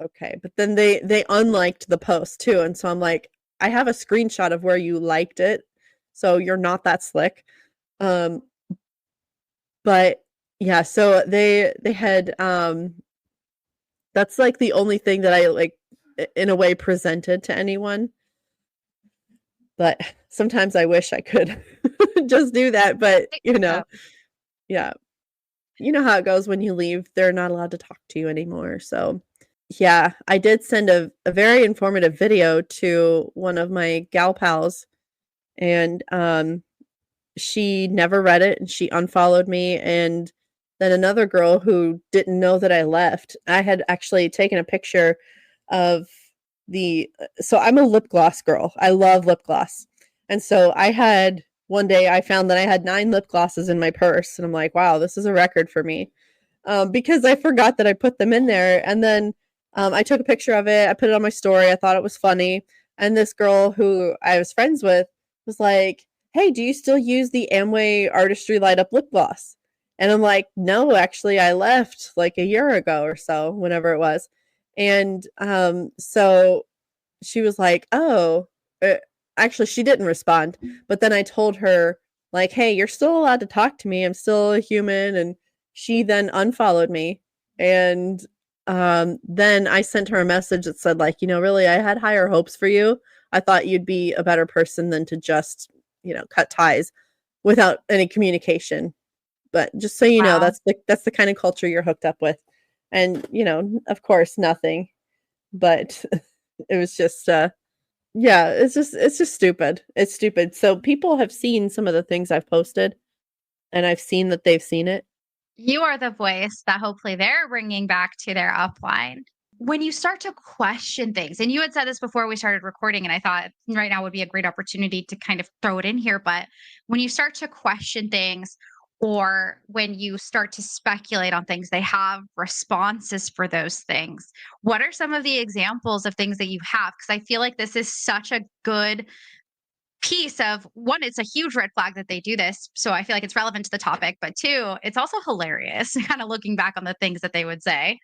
"Okay." But then they unliked the post too. And so I'm like, "I have a screenshot of where you liked it. So you're not that slick." Um, but yeah, so they had that's like the only thing that I like in a way presented to anyone. But sometimes I wish I could just do that, but, you Yeah. know, yeah. You know how it goes when you leave, they're not allowed to talk to you anymore, so, yeah, I did send a very informative video to one of my gal pals, and, she never read it, and she unfollowed me, and then another girl who didn't know that I left, I had actually taken a picture of so I'm a lip gloss girl. I love lip gloss. And so one day I found that I had 9 lip glosses in my purse, and I'm like, "Wow, this is a record for me." because I forgot that I put them in there. And then I took a picture of it. I put it on my story. I thought it was funny. And this girl who I was friends with was like, "Hey, do you still use the Amway Artistry Light Up lip gloss?" And I'm like, "No, actually, I left like a year ago or so, whenever it was." And so she was like, "Oh," uh, actually, she didn't respond. But then I told her, like, "Hey, you're still allowed to talk to me. I'm still a human." And she then unfollowed me. And then I sent her a message that said, like, really, I had higher hopes for you. I thought you'd be a better person than to just, cut ties without any communication. But just so you know, Wow. that's the kind of culture you're hooked up with. And, of course, nothing. But it was just yeah, it's just stupid. It's stupid. So people have seen some of the things I've posted, and I've seen that they've seen it. You are the voice that hopefully they're bringing back to their upline. When you start to question things, and you had said this before we started recording, and I thought right now would be a great opportunity to kind of throw it in here. But when you start to question things, or when you start to speculate on things, they have responses for those things. What are some of the examples of things that you have? Because I feel like this is such a good piece of one, it's a huge red flag that they do this. So I feel like it's relevant to the topic, but two, it's also hilarious, kind of looking back on the things that they would say.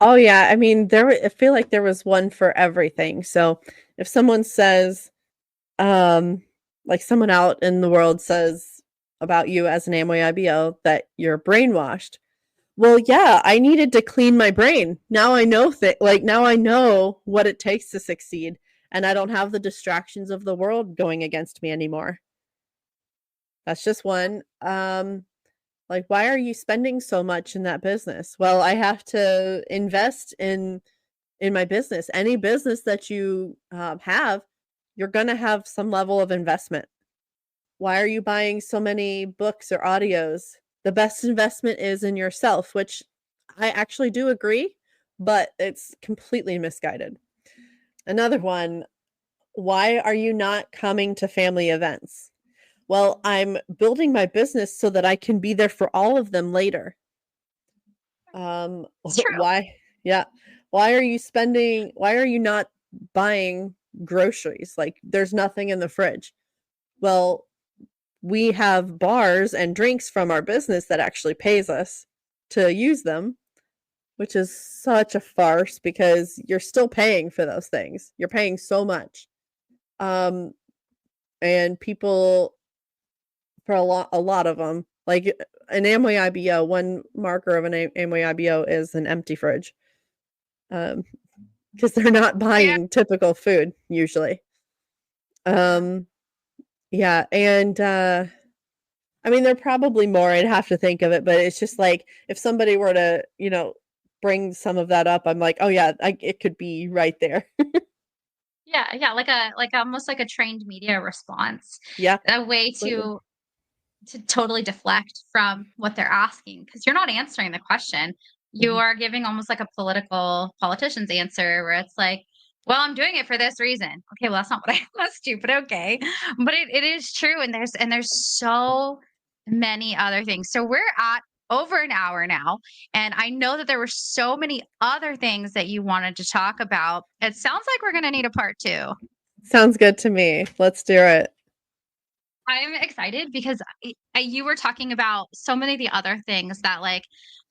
Oh, yeah, I mean, I feel like there was one for everything. So, if someone says, um like someone out in the world says about you as an Amway IBO that you're brainwashed. Well, yeah, I needed to clean my brain. Now I know now I know what it takes to succeed, and I don't have the distractions of the world going against me anymore. That's just one. Like, why are you spending so much in that business? Well, I have to invest in my business. Any business that you have, you're going to have some level of investment. Why are you buying so many books or audios? The best investment is in yourself, which I actually do agree, but it's completely misguided. Another one, why are you not coming to family events? Well, I'm building my business so that I can be there for all of them later. It's true. Why? Yeah. Why are you not buying groceries? Like, there's nothing in the fridge. Well, we have bars and drinks from our business that actually pays us to use them, which is such a farce because you're still paying for those things. You're paying so much. Um, and people, for a lot of them, like an Amway IBO, one marker of an Amway IBO is an empty fridge. Um, because they're not Yeah. buying typical food usually. Um, yeah, and I mean, there are probably more. I'd have to think of it, but it's just like if somebody were to, bring some of that up, I'm like, oh yeah, it could be right there. Yeah, yeah, like almost like a trained media response, Yeah, a way completely. to totally deflect from what they're asking because you're not answering the question. You Mhm. are giving almost like a politician's answer where it's like, well, I'm doing it for this reason. Okay, well, that's not what I asked you, but okay. But it is true. And there's so many other things. So we're at over an hour now. And I know that there were so many other things that you wanted to talk about. It sounds like we're gonna need a part two. Sounds good to me. Let's do it. I'm excited because you were talking about so many of the other things that like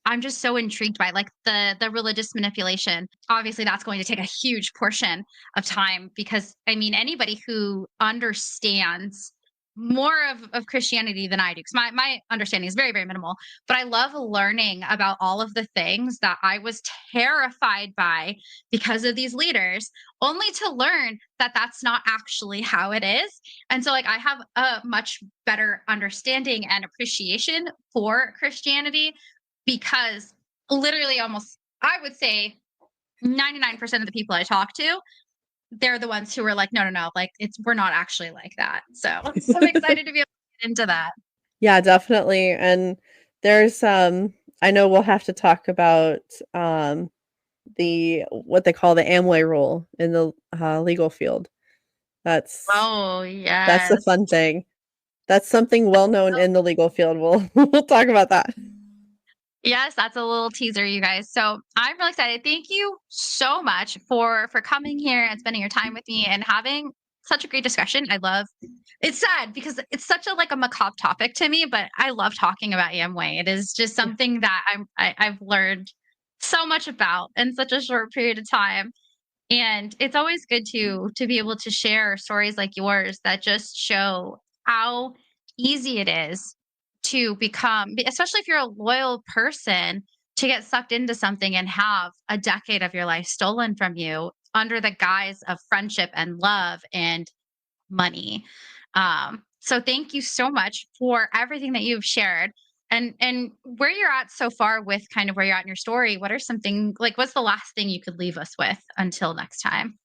I'm just so intrigued by, like the religious manipulation. Obviously, that's going to take a huge portion of time because I mean anybody who understands more of Christianity than I do, because my understanding is very, very minimal. But I love learning about all of the things that I was terrified by because of these leaders, only to learn that that's not actually how it is. And so, like, I have a much better understanding and appreciation for Christianity because literally almost, I would say 99% of the people I talk to, they're the ones who are like, no, no, no, like we're not actually like that. So I'm excited to be able to get into that. Yeah, definitely. And there's I know we'll have to talk about the what they call the Amway rule in the legal field. That's Oh, that's a yes. fun thing. That's something well known in the legal field. We'll we'll talk about that. Yes, that's a little teaser, you guys. So I'm really excited. Thank you so much for coming here and spending your time with me and having such a great discussion. I love it's sad because it's such a like a macabre topic to me, but I love talking about Amway. It is just Yeah. something that I've learned so much about in such a short period of time. And it's always good to be able to share stories like yours that just show how easy it is to become, especially if you're a loyal person, to get sucked into something and have a decade of your life stolen from you under the guise of friendship and love and money. So thank you so much for everything that you've shared. And where you're at so far with kind of where you're at in your story, what are something like what's the last thing you could leave us with until next time?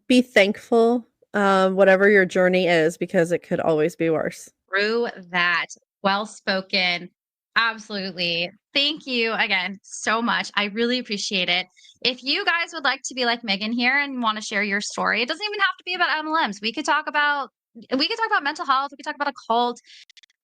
Be thankful, whatever your journey is, because it could always be worse. Through that. Well spoken. Absolutely. Thank you again so much. I really appreciate it. If you guys would like to be like Megan here and want to share your story, it doesn't even have to be about MLMs. We could talk about mental health. We could talk about a cult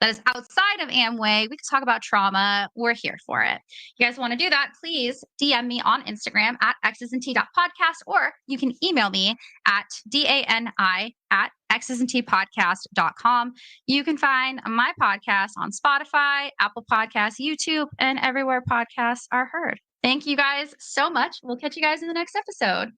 that is outside of Amway. We could talk about trauma. We're here for it. You guys want to do that, please DM me on Instagram at xsandt.podcast, or you can email me at dani@xsandtpodcast.com. You can find my podcast on Spotify, Apple Podcasts, YouTube, and everywhere podcasts are heard. Thank you guys so much. We'll catch you guys in the next episode.